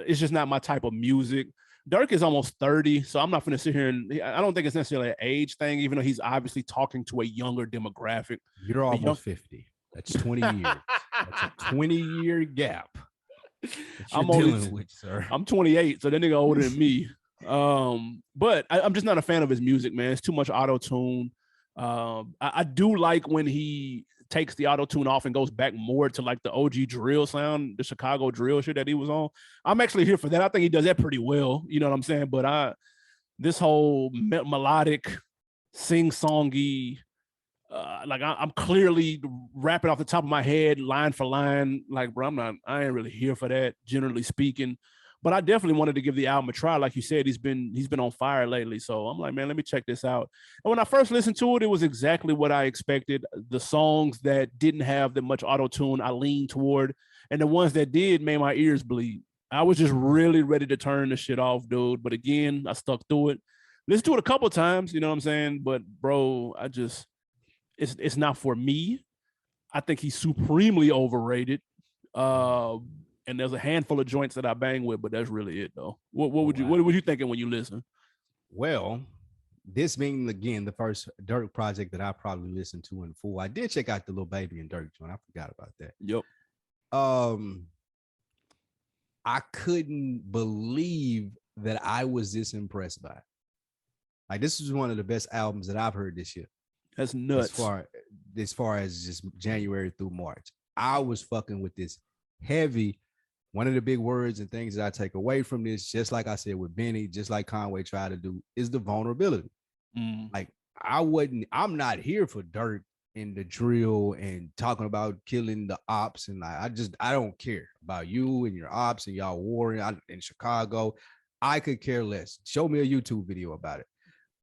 It's just not my type of music. Durk is almost 30, so I'm not going to sit here and I don't think it's necessarily an age thing, even though he's obviously talking to a younger demographic. You're almost 50. That's 20 years. That's a 20-year gap. I'm 28, so that nigga older than me. But I'm just not a fan of his music, man. It's too much auto-tune. I do like when he takes the auto-tune off and goes back more to like the OG drill sound, the Chicago drill shit that he was on. I'm actually here for that. I think he does that pretty well. You know what I'm saying? But this whole melodic, sing-songy, I'm clearly rapping off the top of my head, line for line. Like, bro, I ain't really here for that, generally speaking. But I definitely wanted to give the album a try. Like you said, he's been on fire lately. So I'm like, man, let me check this out. And when I first listened to it, it was exactly what I expected. The songs that didn't have that much auto-tune, I leaned toward. And the ones that did made my ears bleed. I was just really ready to turn the shit off, dude. But again, I stuck through it. Listened to it a couple of times, you know what I'm saying? But bro, it's not for me. I think he's supremely overrated. And there's a handful of joints that I bang with, but that's really it, though. What were you thinking when you listen? Well, this being again the first Durk project that I probably listened to in full. I did check out the Lil Baby and Durk joint. I forgot about that. Yep. I couldn't believe that I was this impressed by it. Like, this is one of the best albums that I've heard this year. That's nuts. As far as just January through March, I was fucking with this heavy. One of the big words and things that I take away from this, just like I said with Benny, just like Conway tried to do, is the vulnerability. Like, I'm not here for Durk and the drill and talking about killing the ops. And I don't care about you and your ops and y'all warring in Chicago. I could care less. Show me a YouTube video about it.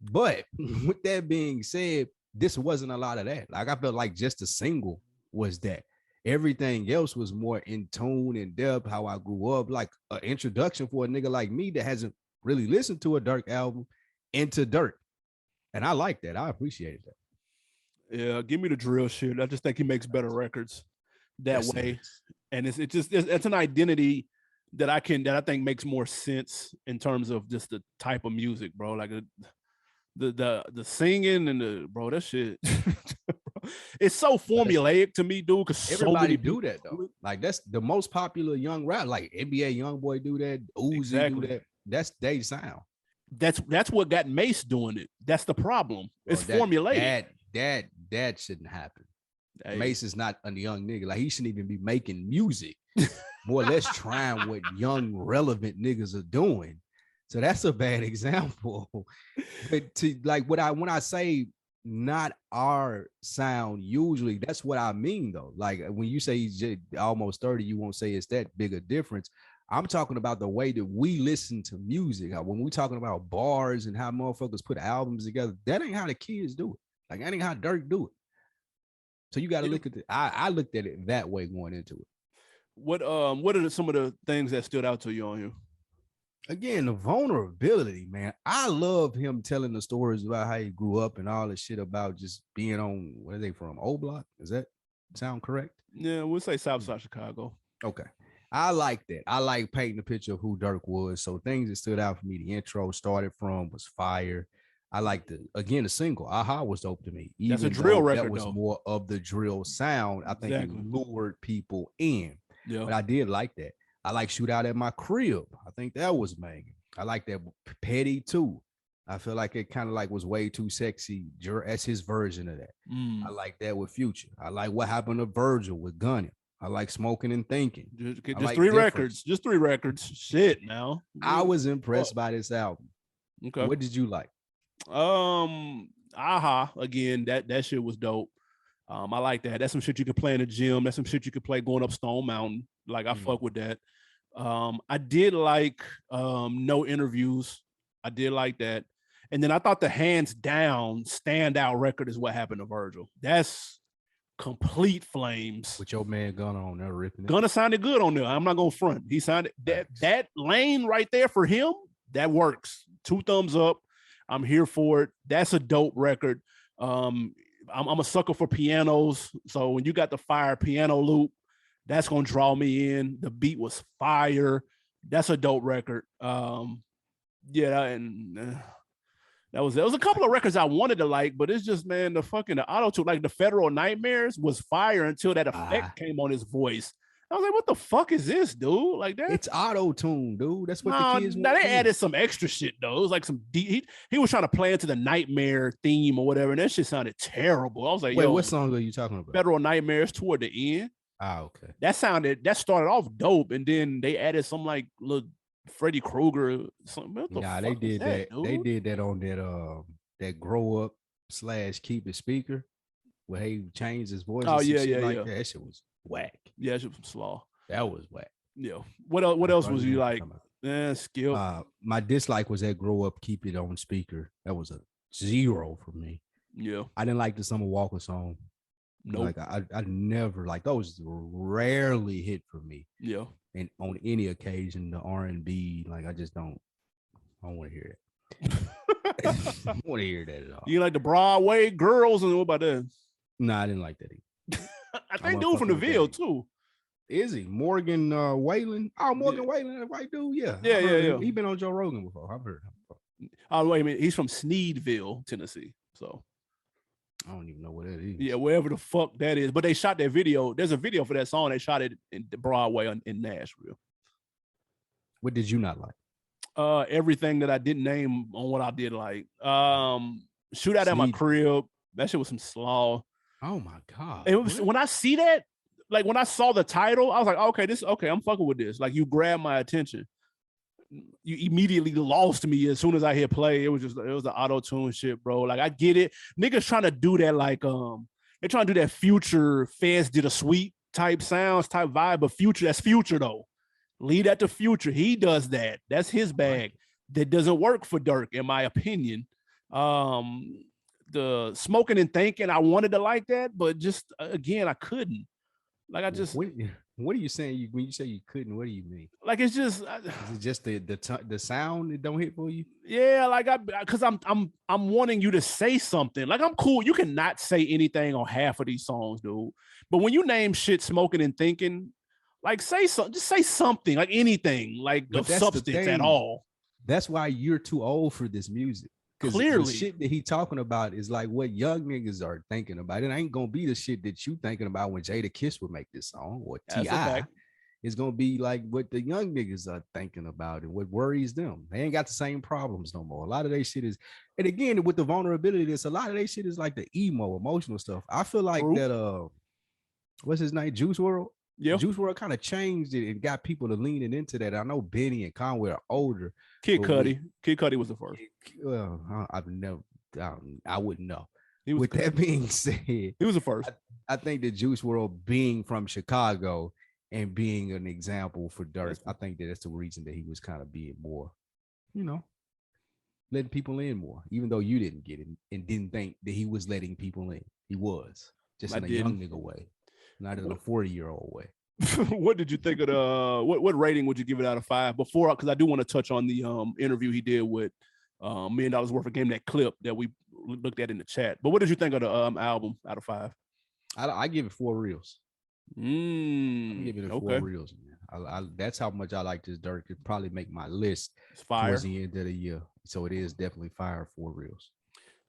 But with that being said, this wasn't a lot of that. Like I felt like just the single was that. Everything else was more in tune and depth, how I grew up, like an introduction for a nigga like me that hasn't really listened to a Durk album into Durk. And I like that. I appreciated that. Yeah, give me the drill shit. I just think he makes better records that way. And it's an identity that I think makes more sense in terms of just the type of music, bro. Like the singing and that shit. It's so formulaic to me, dude. Because everybody do that though. Like that's the most popular young rap. Like NBA YoungBoy do that. Uzi do that. That's they sound. That's what got Mase doing it. That's the problem. It's formulaic. That shouldn't happen. Hey. Mase is not a young nigga. Like he shouldn't even be making music. Boy, let's try what young relevant niggas are doing. So that's a bad example. But to like when I say not our sound, usually that's what I mean though. Like when you say he's almost 30, you won't say it's that big a difference. I'm talking about the way that we listen to music. When we talking about bars and how motherfuckers put albums together, that ain't how the kids do it. Like that ain't how Durk do it. So you got to look at it. I looked at it that way going into it. What are some of the things that stood out to you on here? Again, the vulnerability, man. I love him telling the stories about how he grew up and all the shit about just being on, where are they from? O Block? Does that sound correct? Yeah, we'll say Southside Chicago. Okay. I like that. I like painting the picture of who Durk was. So things that stood out for me, the intro started from was fire. I like the single. Aha was dope to me. That's a drill record. That was more of the drill sound. I think it lured people in. Yeah. But I did like that. I like Shoot Out at My Crib. I think that was banging. I like that Petty too. I feel like it kind of like was way too sexy. That's his version of that. I like that with Future. I like What Happened to Virgil with Gunning. I like Smoking and Thinking. Just like 3 records. Just 3 records. Shit, now. I was impressed by this album. Okay. What did you like? Aha. Again, that shit was dope. I like that. That's some shit you could play in the gym. That's some shit you could play going up Stone Mountain. Like I fuck with that. I did like No Interviews. I did like that. And then I thought the hands down standout record is What Happened to Virgil. That's complete flames. With your man Gunna on there ripping it. Gunna sounded good on there. I'm not gonna front. He sounded that lane right there for him. That works. 2 thumbs up. I'm here for it. That's a dope record. I'm a sucker for pianos. So when you got the fire piano loop, that's gonna draw me in. The beat was fire. That's a dope record. Yeah, and there was a couple of records I wanted to like, but it's just, man, the auto-tune, like the Federal Nightmares was fire until that effect came on his voice. I was like, what the fuck is this, dude? Like that? It's auto-tune, dude. That's what the kids want. Now they added some extra shit though. It was like some he was trying to play into the Nightmare theme or whatever, and that shit sounded terrible. I was like, wait, what song are you talking about? Federal Nightmares toward the end. Okay. That started off dope, and then they added some like little Freddy Krueger. They did that. They did that on that Grow Up / Keep It speaker where he changed his voice. Oh yeah. That shit was whack. Yeah, that shit was slaw. That was whack. Yeah. What else was you like? Skill. My dislike was that Grow Up, Keep It on speaker. That was a 0 for me. Yeah. I didn't like the Summer Walker song. No, like I never like those. Rarely hit for me. Yeah, and on any occasion, the R&B, like I don't want to hear it. I don't want to hear that at all. You like the Broadway girls and what about that? No, I didn't like that either. I think dude from the Ville too. Is he Morgan Whalen? Oh, Morgan Whalen, that white dude. Yeah. He been on Joe Rogan before. I've heard him before. Oh wait a minute, he's from Sneedville, Tennessee. So. I don't even know what that is. Yeah, wherever the fuck that is. But they shot that video. There's a video for that song. They shot it in Broadway in Nashville. What did you not like? Everything that I didn't name on what I did like. Shoot Out at My Crib. That shit was some slaw. Oh my God. It was, when I see that, like when I saw the title, I was like, okay, I'm fucking with this. Like you grabbed my attention. You immediately lost me as soon as I hit play. It was the auto-tune shit, bro. Like I get it. Niggas trying to do that, like they're trying to do that Future Feds did a sweet type sounds, type vibe, but Future, that's Future though. Leave that to Future. He does that. That's his bag. That doesn't work for Durk, in my opinion. the smoking and thinking. I wanted to like that, but just again, I couldn't. Like I just. What are you saying? When you say you couldn't, what do you mean? Like it's just. Is it just the sound that don't hit for you? Yeah, like because I'm wanting you to say something. Like I'm cool. You cannot say anything on half of these songs, dude. But when you name shit smoking and thinking, like say something, just say something, like anything, like of substance at all. That's why you're too old for this music. Clearly, the shit that he talking about is like what young niggas are thinking about. It ain't gonna be the shit that you thinking about when Jada Kiss would make this song or T.I. It's gonna be like what the young niggas are thinking about and what worries them. They ain't got the same problems no more. A lot of their shit is, and again, with the vulnerability, a lot of their shit is like the emo, emotional stuff. I feel like that what's his name? Juice WRLD. Yeah, Juice WRLD kind of changed it and got people to leaning into that. I know Benny and Conway are older. Kid Cudi was the first. Well, I wouldn't know. With that being said, he was the first. I think that Juice WRLD being from Chicago and being an example for Durk, I think that's the reason that he was kind of being more, letting people in more, even though you didn't get it and didn't think that he was letting people in. He was just in a young nigga way, not in a 40-year-old way. What did you think of the what rating would you give it out of 5? Before, because I do want to touch on the interview he did with $1 Million Worth of Game, that clip that we looked at in the chat. But what did you think of the album out of 5? I give it 4 reels. I give it 4 reels, man. That's how much I like this Durk. It probably make my list towards the end of the year. So it is definitely fire 4 reels.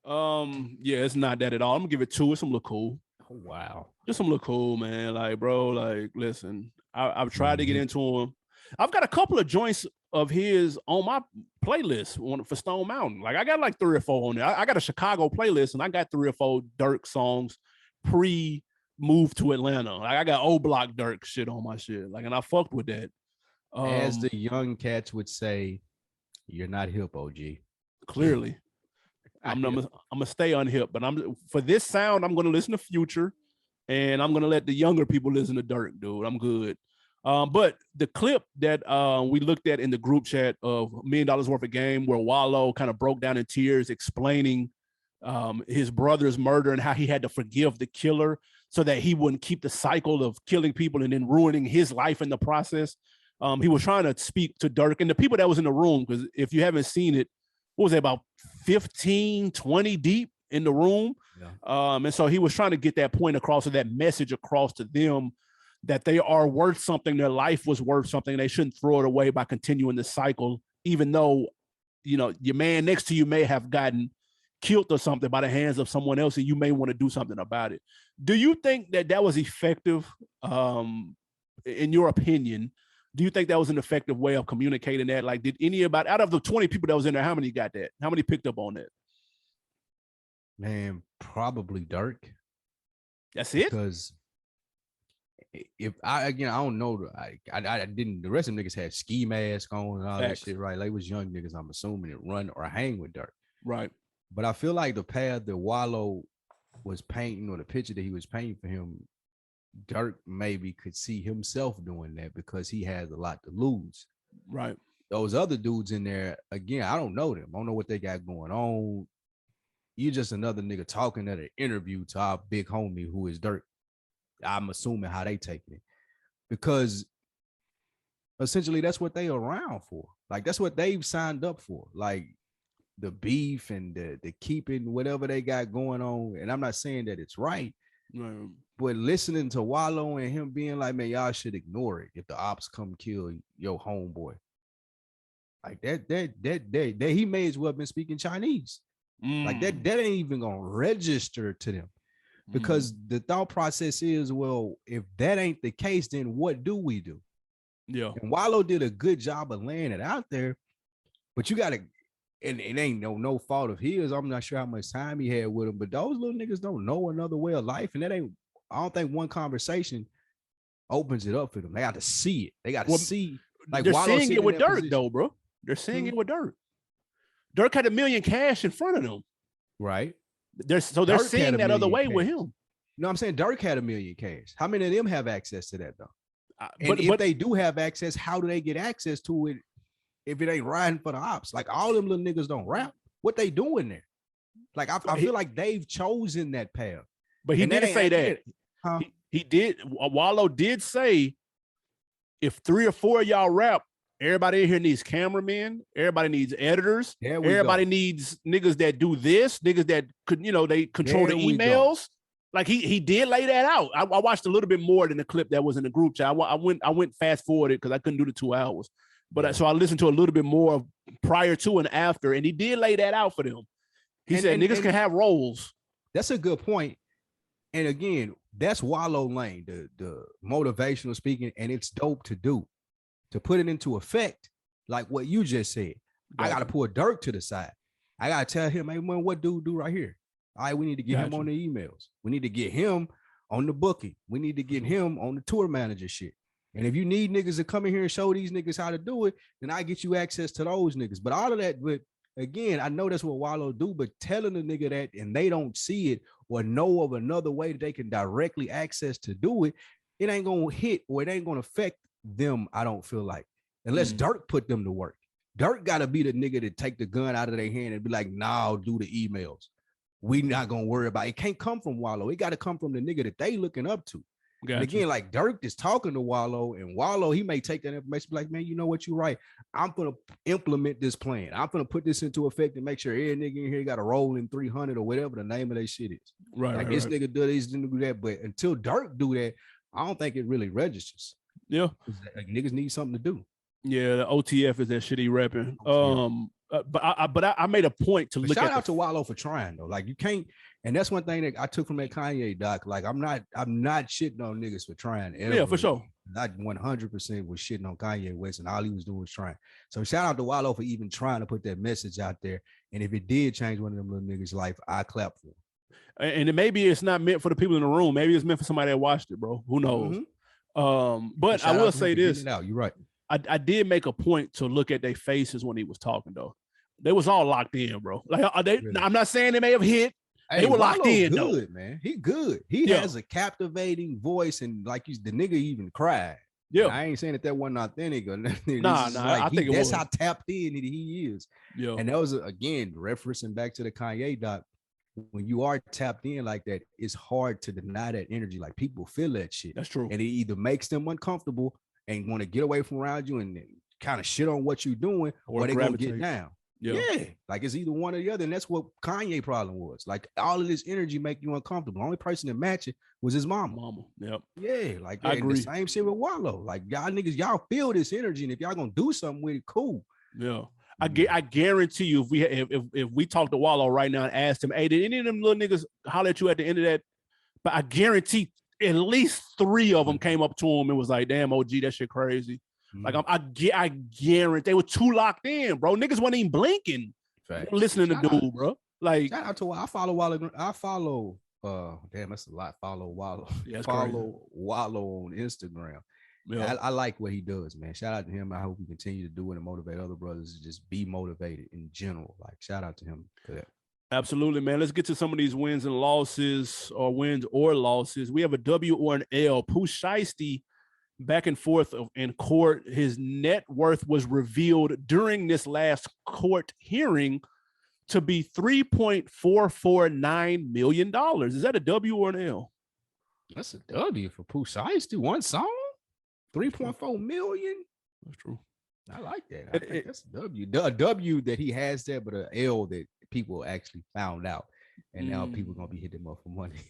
Yeah, it's not that at all. I'm gonna give it 2. It's some look cool. Oh, wow. Just some look cool, man. Like, bro, like, listen, I've tried to get into him. I've got a couple of joints of his on my playlist for Stone Mountain. Like, I got like 3 or 4 on there. I got a Chicago playlist, and I got 3 or 4 Durk songs pre-move to Atlanta. Like, I got old block Durk shit on my shit. Like, and I fucked with that. As the young cats would say, you're not hip, OG. Clearly. I'm gonna stay unhip, but for this sound, I'm gonna listen to Future, and I'm gonna let the younger people listen to Durk, dude. I'm good. But the clip that we looked at in the group chat of $1 Million Worth of Game, where Wallow kind of broke down in tears, explaining his brother's murder and how he had to forgive the killer so that he wouldn't keep the cycle of killing people and then ruining his life in the process. He was trying to speak to Durk and the people that was in the room, because if you haven't seen it, what was it, about 15, 20 deep in the room? Yeah. And so he was trying to get that point across, or that message across to them, that they are worth something. Their life was worth something. They shouldn't throw it away by continuing the cycle, even though, your man next to you may have gotten killed or something by the hands of someone else, and you may want to do something about it. Do you think that was effective, in your opinion? Do you think that was an effective way of communicating that? Like, did out of the 20 people that was in there, how many got that? How many picked up on that? Man, probably Durk. That's it? Because if I don't know. I didn't. The rest of them niggas had ski mask on and all that shit, right? Like, it was young niggas, I'm assuming, that run or hang with Durk. Right. But I feel like the path that Wallow was painting, or the picture that he was painting for him, Durk maybe could see himself doing that because he has a lot to lose. Right. Those other dudes in there, again, I don't know them. I don't know what they got going on. You're just another nigga talking at an interview to our big homie who is Durk. I'm assuming how they taking it, because essentially that's what they around for. Like, that's what they've signed up for. Like, the beef and the keeping whatever they got going on. And I'm not saying that it's right. But listening to Wallow and him being like, man, y'all should ignore it if the ops come kill your homeboy. Like that he may as well have been speaking Chinese. Like that ain't even gonna register to them. Because the thought process is, well, if that ain't the case, then what do we do? Yeah. And Wallow did a good job of laying it out there, but you gotta, and it ain't no fault of his. I'm not sure how much time he had with him, but those little niggas don't know another way of life. And I don't think one conversation opens it up for them. They got to see it. They got to see. Like, they're seeing it with Durk, though, bro. They're seeing it with Durk. Durk had $1 million cash in front of them. Right. They're seeing that other way with him. No, I'm saying Durk had $1 million cash. How many of them have access to that, though? But if they do have access, how do they get access to it if it ain't riding for the ops? Like, all them little niggas don't rap. What they doing there? Like I feel like they've chosen that path. But he did say that. Huh? He did. Wallow did say, if 3 or 4 of y'all rap, everybody in here needs cameramen. Everybody needs editors. Everybody needs niggas that do this. Niggas that could, they control the emails. Like he did lay that out. I watched a little bit more than the clip that was in the group chat. I went fast forwarded because I couldn't do the 2 hours. But so I listened to a little bit more prior to and after, and he did lay that out for them. He said niggas can have roles. That's a good point. And again, that's Wallow lane, the motivational speaking, and it's dope to do. To put it into effect, like what you just said. I got to pull Durk to the side. I got to tell him, hey, man, what dude do right here? All right, we need to get him on the emails. We need to get him on the booking. We need to get him on the tour manager shit. And if you need niggas to come in here and show these niggas how to do it, then I get you access to those niggas. But all of that, but again, I know that's what Wallow do, but telling the nigga that and they don't see it or know of another way that they can directly access to do it, it ain't gonna hit or it ain't gonna affect them, I don't feel like. Unless Durk put them to work. Durk gotta be the nigga to take the gun out of their hand and be like, nah, do the emails. We not gonna worry about it. It can't come from Wallow. It gotta come from the nigga that they looking up to. Gotcha. And again, like Durk is talking to Wallow, and Wallow, he may take that information, be like, man, you know what, you're right. I'm gonna implement this plan. I'm gonna put this into effect and make sure every nigga in here got a roll in 300 or whatever the name of that shit is. Right. Like this nigga do this, do that. But until Durk do that, I don't think it really registers. Yeah. Like, niggas need something to do. Yeah, the OTF is that shit he repping. But I made a point to look at. Shout out to Wallow for trying though. Like you can't, and that's one thing that I took from that Kanye doc. Like I'm not shitting on niggas for trying. Ever. Yeah, for sure. Not 100% was shitting on Kanye West, and all he was doing was trying. So shout out to Wallow for even trying to put that message out there. And if it did change one of them little niggas' life, I clap for him. And maybe it's not meant for the people in the room. Maybe it's meant for somebody that watched it, bro. Who knows? But I will say this. You're right. I did make a point to look at their faces when he was talking, though. They was all locked in, bro. Like really? I'm not saying they may have hit. Hey, they were locked in, good, though. Man. He good. He has a captivating voice, and like the nigga even cried. Yeah, I ain't saying that wasn't authentic or nothing. Nah. Like I think that's how tapped in he is. Yeah, and that was again referencing back to the Kanye doc. When you are tapped in like that, it's hard to deny that energy. Like people feel that shit. That's true. And it either makes them uncomfortable and want to get away from around you and kind of shit on what you're doing, or they gonna get down. Yeah, like it's either one or the other. And that's what Kanye problem was. Like all of this energy make you uncomfortable. The only person that matched it was his mama. Yep. Yeah, like I agree. The same shit with Wallow. Like y'all niggas, y'all feel this energy, and if y'all gonna do something with it, cool. Yeah. I guarantee you, if we talk to Wallow right now and asked him, hey, did any of them little niggas holler at you at the end of that? But I guarantee at least 3 of them came up to him and was like, damn, OG, that shit crazy. Like I guarantee they were too locked in, bro. Niggas wasn't even blinking, listening to dude, bro. Like shout out to I follow Wallow. I follow damn, that's a lot. Follow Wallow. Yeah, follow Wallow on Instagram. Yeah. I like what he does, man. Shout out to him. I hope he continue to do it and motivate other brothers to just be motivated in general. Like shout out to him for that. Absolutely, man. Let's get to some of these wins and losses, or wins or losses. We have a W or an L. Pooh Shiesty back and forth in court. His net worth was revealed during this last court hearing to be $3.449 million. Is that a W or an L? That's a W for Pooh Shiesty. One song, 3.4 million. That's true. I like that. I think that's a W. A W that he has there, but an L that people actually found out. And now people are gonna be hitting him up for money.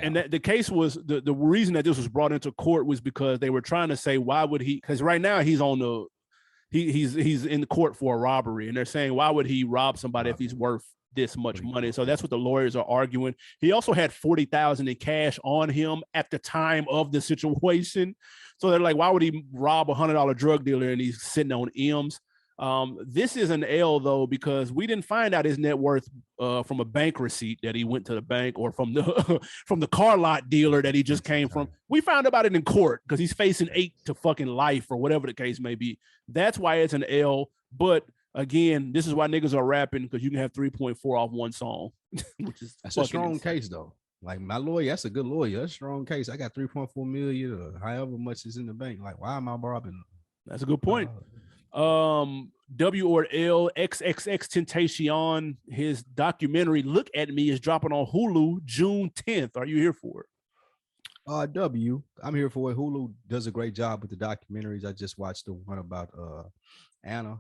and that the case was the reason that this was brought into court was because they were trying to say, why would he? Because right now he's on the he's in the court for a robbery, and they're saying, why would he rob somebody if he's worth this much money? So that's what the lawyers are arguing. He also had $40,000 in cash on him at the time of the situation. So they're like, why would he rob a $100 drug dealer and he's sitting on M's? This is an L though, because we didn't find out his net worth from a bank receipt that he went to the bank, or from the from the car lot dealer that he just came from. We found about it in court because he's facing 8 to fucking life or whatever the case may be. That's why it's an L. But again, this is why niggas are rapping, because you can have 3.4 off one song, which is that's a strong case though. Like my lawyer, that's a good lawyer. That's a strong case. I got 3.4 million or however much is in the bank. Like, why am I robbing? That's a good point. W or L XXX Temptation, his documentary Look at Me is dropping on Hulu June 10th. Are you here for it? W. I'm here for it. Hulu does a great job with the documentaries. I just watched the one about Anna.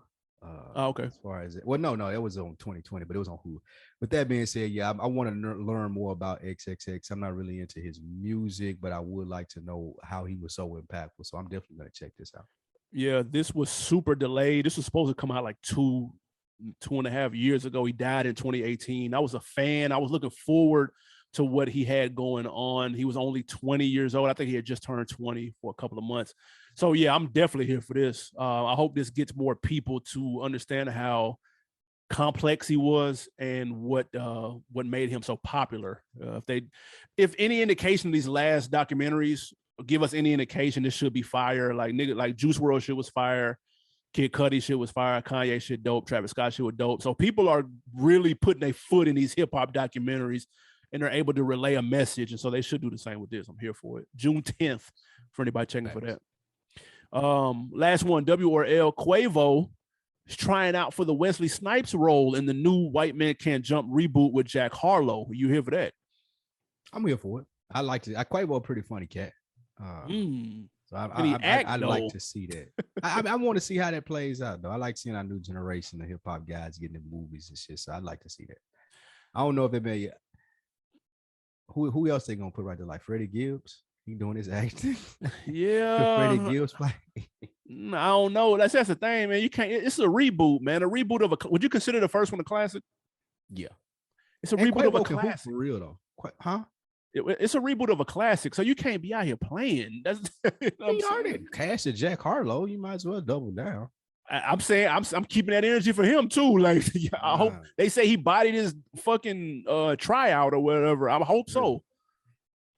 Okay. As far as it, well, no, it was on 2020, but it was on Hulu. With that being said, yeah, I want to learn more about XXX. I'm not really into his music, but I would like to know how he was so impactful. So I'm definitely gonna check this out. Yeah, this was super delayed. This was supposed to come out like 2.5 years ago. He died in 2018. I was a fan. I was looking forward to what he had going on. He was only 20 years old. I think he had just turned 20 for a couple of months. So yeah, I'm definitely here for this. I hope this gets more people to understand how complex he was and what made him so popular. If any indication, these last documentaries give us any indication, this should be fire. Like Juice WRLD shit was fire. Kid Cudi shit was fire. Kanye shit dope. Travis Scott shit was dope. So people are really putting their foot in these hip hop documentaries, and they're able to relay a message. And so they should do the same with this. I'm here for it. June 10th for anybody checking for that. Last one, W or L. Quavo is trying out for the Wesley Snipes role in the new White Man Can't Jump reboot with Jack Harlow. Are you here for that? I'm here for it. I like to. Quavo a pretty funny cat. So I'd like to see that. I want to see how that plays out, though. I like seeing our new generation of hip hop guys getting in movies and shit. So I'd like to see that. I don't know if it may. Who else they gonna put right there? Like Freddie Gibbs? He doing his acting? Yeah. Freddie Gibbs play? I don't know. That's the thing, man. You can't. It's a reboot, man. A reboot of a. Would you consider the first one a classic? Yeah. It's a reboot of a classic. For real though. Huh? It's a reboot of a classic, so you can't be out here playing. That's you already casted Jack Harlow. You might as well double down. I'm saying I'm keeping that energy for him too. Like I hope they say he bodied his fucking tryout or whatever. I hope so.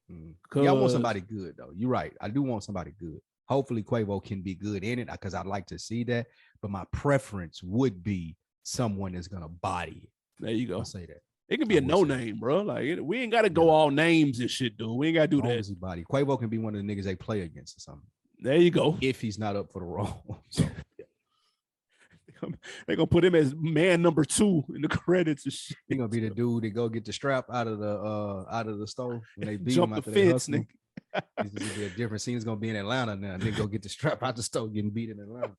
Yeah, I want somebody good though. You're right. I do want somebody good. Hopefully Quavo can be good in it because I'd like to see that. But my preference would be someone that's gonna body it. There you go. I'll say that. It can be a no name, bro. Like we ain't got to go all names and shit, dude. We ain't got to do that. Body. Quavo can be one of the niggas they play against or something. There you go. If he's not up for the role. So they're gonna put him as man number 2 in the credits and shit. He gonna be the dude that go get the strap out of the stove when they beat him out the fence, nigga. It's gonna be a different scene. It's gonna be in Atlanta now. They go get the strap out the stove getting beat in Atlanta.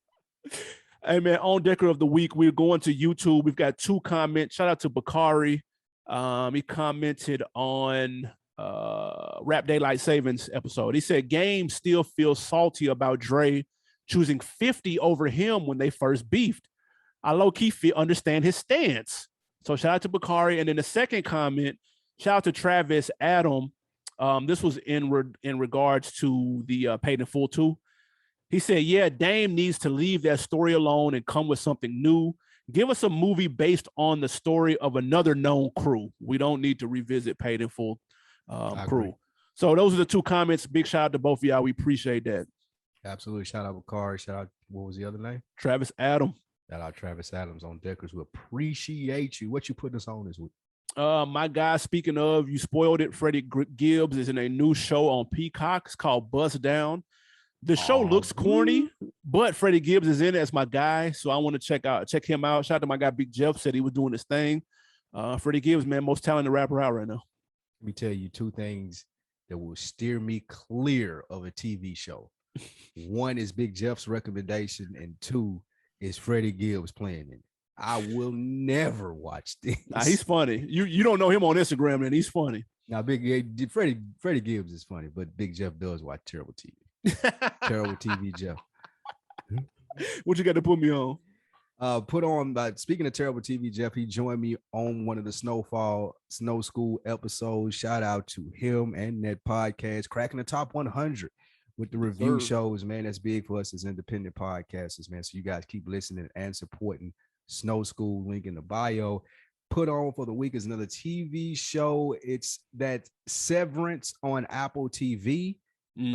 Hey man, on Decker of the Week, we're going to YouTube. We've got 2 comments. Shout out to Bakari. He commented on Rap Daylight Savings episode. He said Game still feels salty about Dre choosing 50 over him when they first beefed. I low-key understand his stance. So shout out to Bakari. And then the second comment, shout out to Travis Adam. This was in regards to the Paid in Full 2. He said, yeah, Dame needs to leave that story alone and come with something new. Give us a movie based on the story of another known crew. We don't need to revisit Paid in Full crew. So those are the 2 comments. Big shout out to both of y'all. We appreciate that. Absolutely. Shout out Bakari. Shout out, what was the other name? Travis Adam. Shout out Travis Adams on Deckers. We appreciate you. What you putting us on this week? My guy, speaking of, you spoiled it. Freddie Gibbs is in a new show on Peacock. It's called Bust Down. The show looks corny, but Freddie Gibbs is in it as my guy. So I want to check him out. Shout out to my guy, Big Jeff, said he was doing his thing. Freddie Gibbs, man, most talented rapper out right now. Let me tell you 2 things that will steer me clear of a TV show. 1 is Big Jeff's recommendation, and 2 is Freddie Gibbs playing it. I will never watch this. Nah, he's funny. You don't know him on Instagram, and he's funny. Now, Freddie Gibbs is funny, but Big Jeff does watch terrible TV. Terrible TV, Jeff. What you got to put me on? Speaking of terrible TV, Jeff, he joined me on one of the SnowSchool episodes. Shout out to him and that podcast, cracking the top 100 with the review shows, man. That's big for us as independent podcasters, man. So you guys keep listening and supporting SnowSchool. Link in the bio. Put on for the week is another TV show. It's that Severance on Apple TV.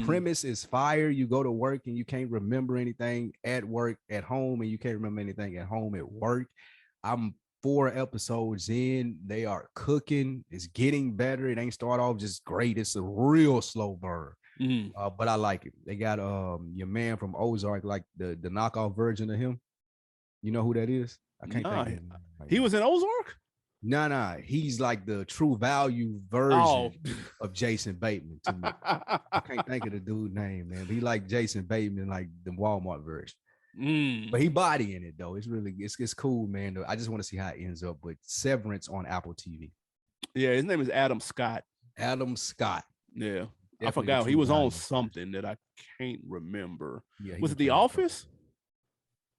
Premise is fire. You go to work and you can't remember anything at work at home, and you can't remember anything at home at work. I'm 4 episodes in. They are cooking. It's getting better. It ain't start off just great. It's a real slow burn. But I like it. They got your man from Ozark, like the knockoff version of him. You know who that is? I can't Nah, think of him. he was in Ozark? Nah. He's like the True Value Oh. version of Jason Bateman to me. I can't think of the dude's name, man. But he like Jason Bateman, like the Walmart version. But he body in it though. It's really it's cool, man. I just want to see how it ends up with Severance on Apple TV. Yeah, his name is Adam Scott. Adam Scott. Yeah. Definitely I forgot he was on something that I can't remember. Yeah, was it The Office?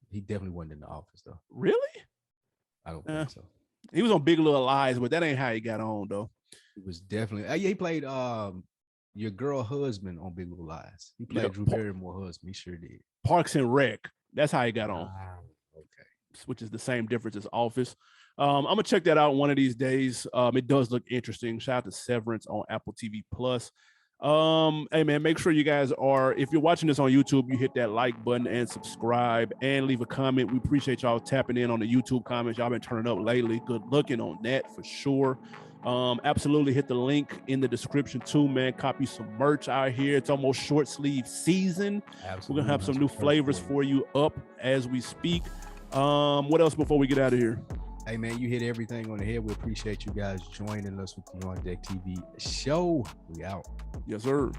He definitely wasn't in The Office though. Really? I don't think so. He was on Big Little Lies, but that ain't how he got on though. He was definitely. Yeah, he played your girl husband on Big Little Lies. He played Drew Barrymore husband. He sure did. Parks and Rec. That's how he got on. Okay. Which is the same difference as Office. I'm gonna check that out one of these days. It does look interesting. Shout out to Severance on Apple TV Plus. Hey man, make sure you guys are, if you're watching this on YouTube, you hit that like button and subscribe and leave a comment. We appreciate y'all tapping in on the YouTube comments. Y'all been turning up lately. Good looking on that for sure. Absolutely hit the link in the description too, man. Copy some merch out here. It's almost short sleeve season. Absolutely. We're gonna have some new flavors for you up as we speak. What else before we get out of here? Hey man, you hit everything on the head. We appreciate you guys joining us with the On Deck TV show. We out. Yes, sir.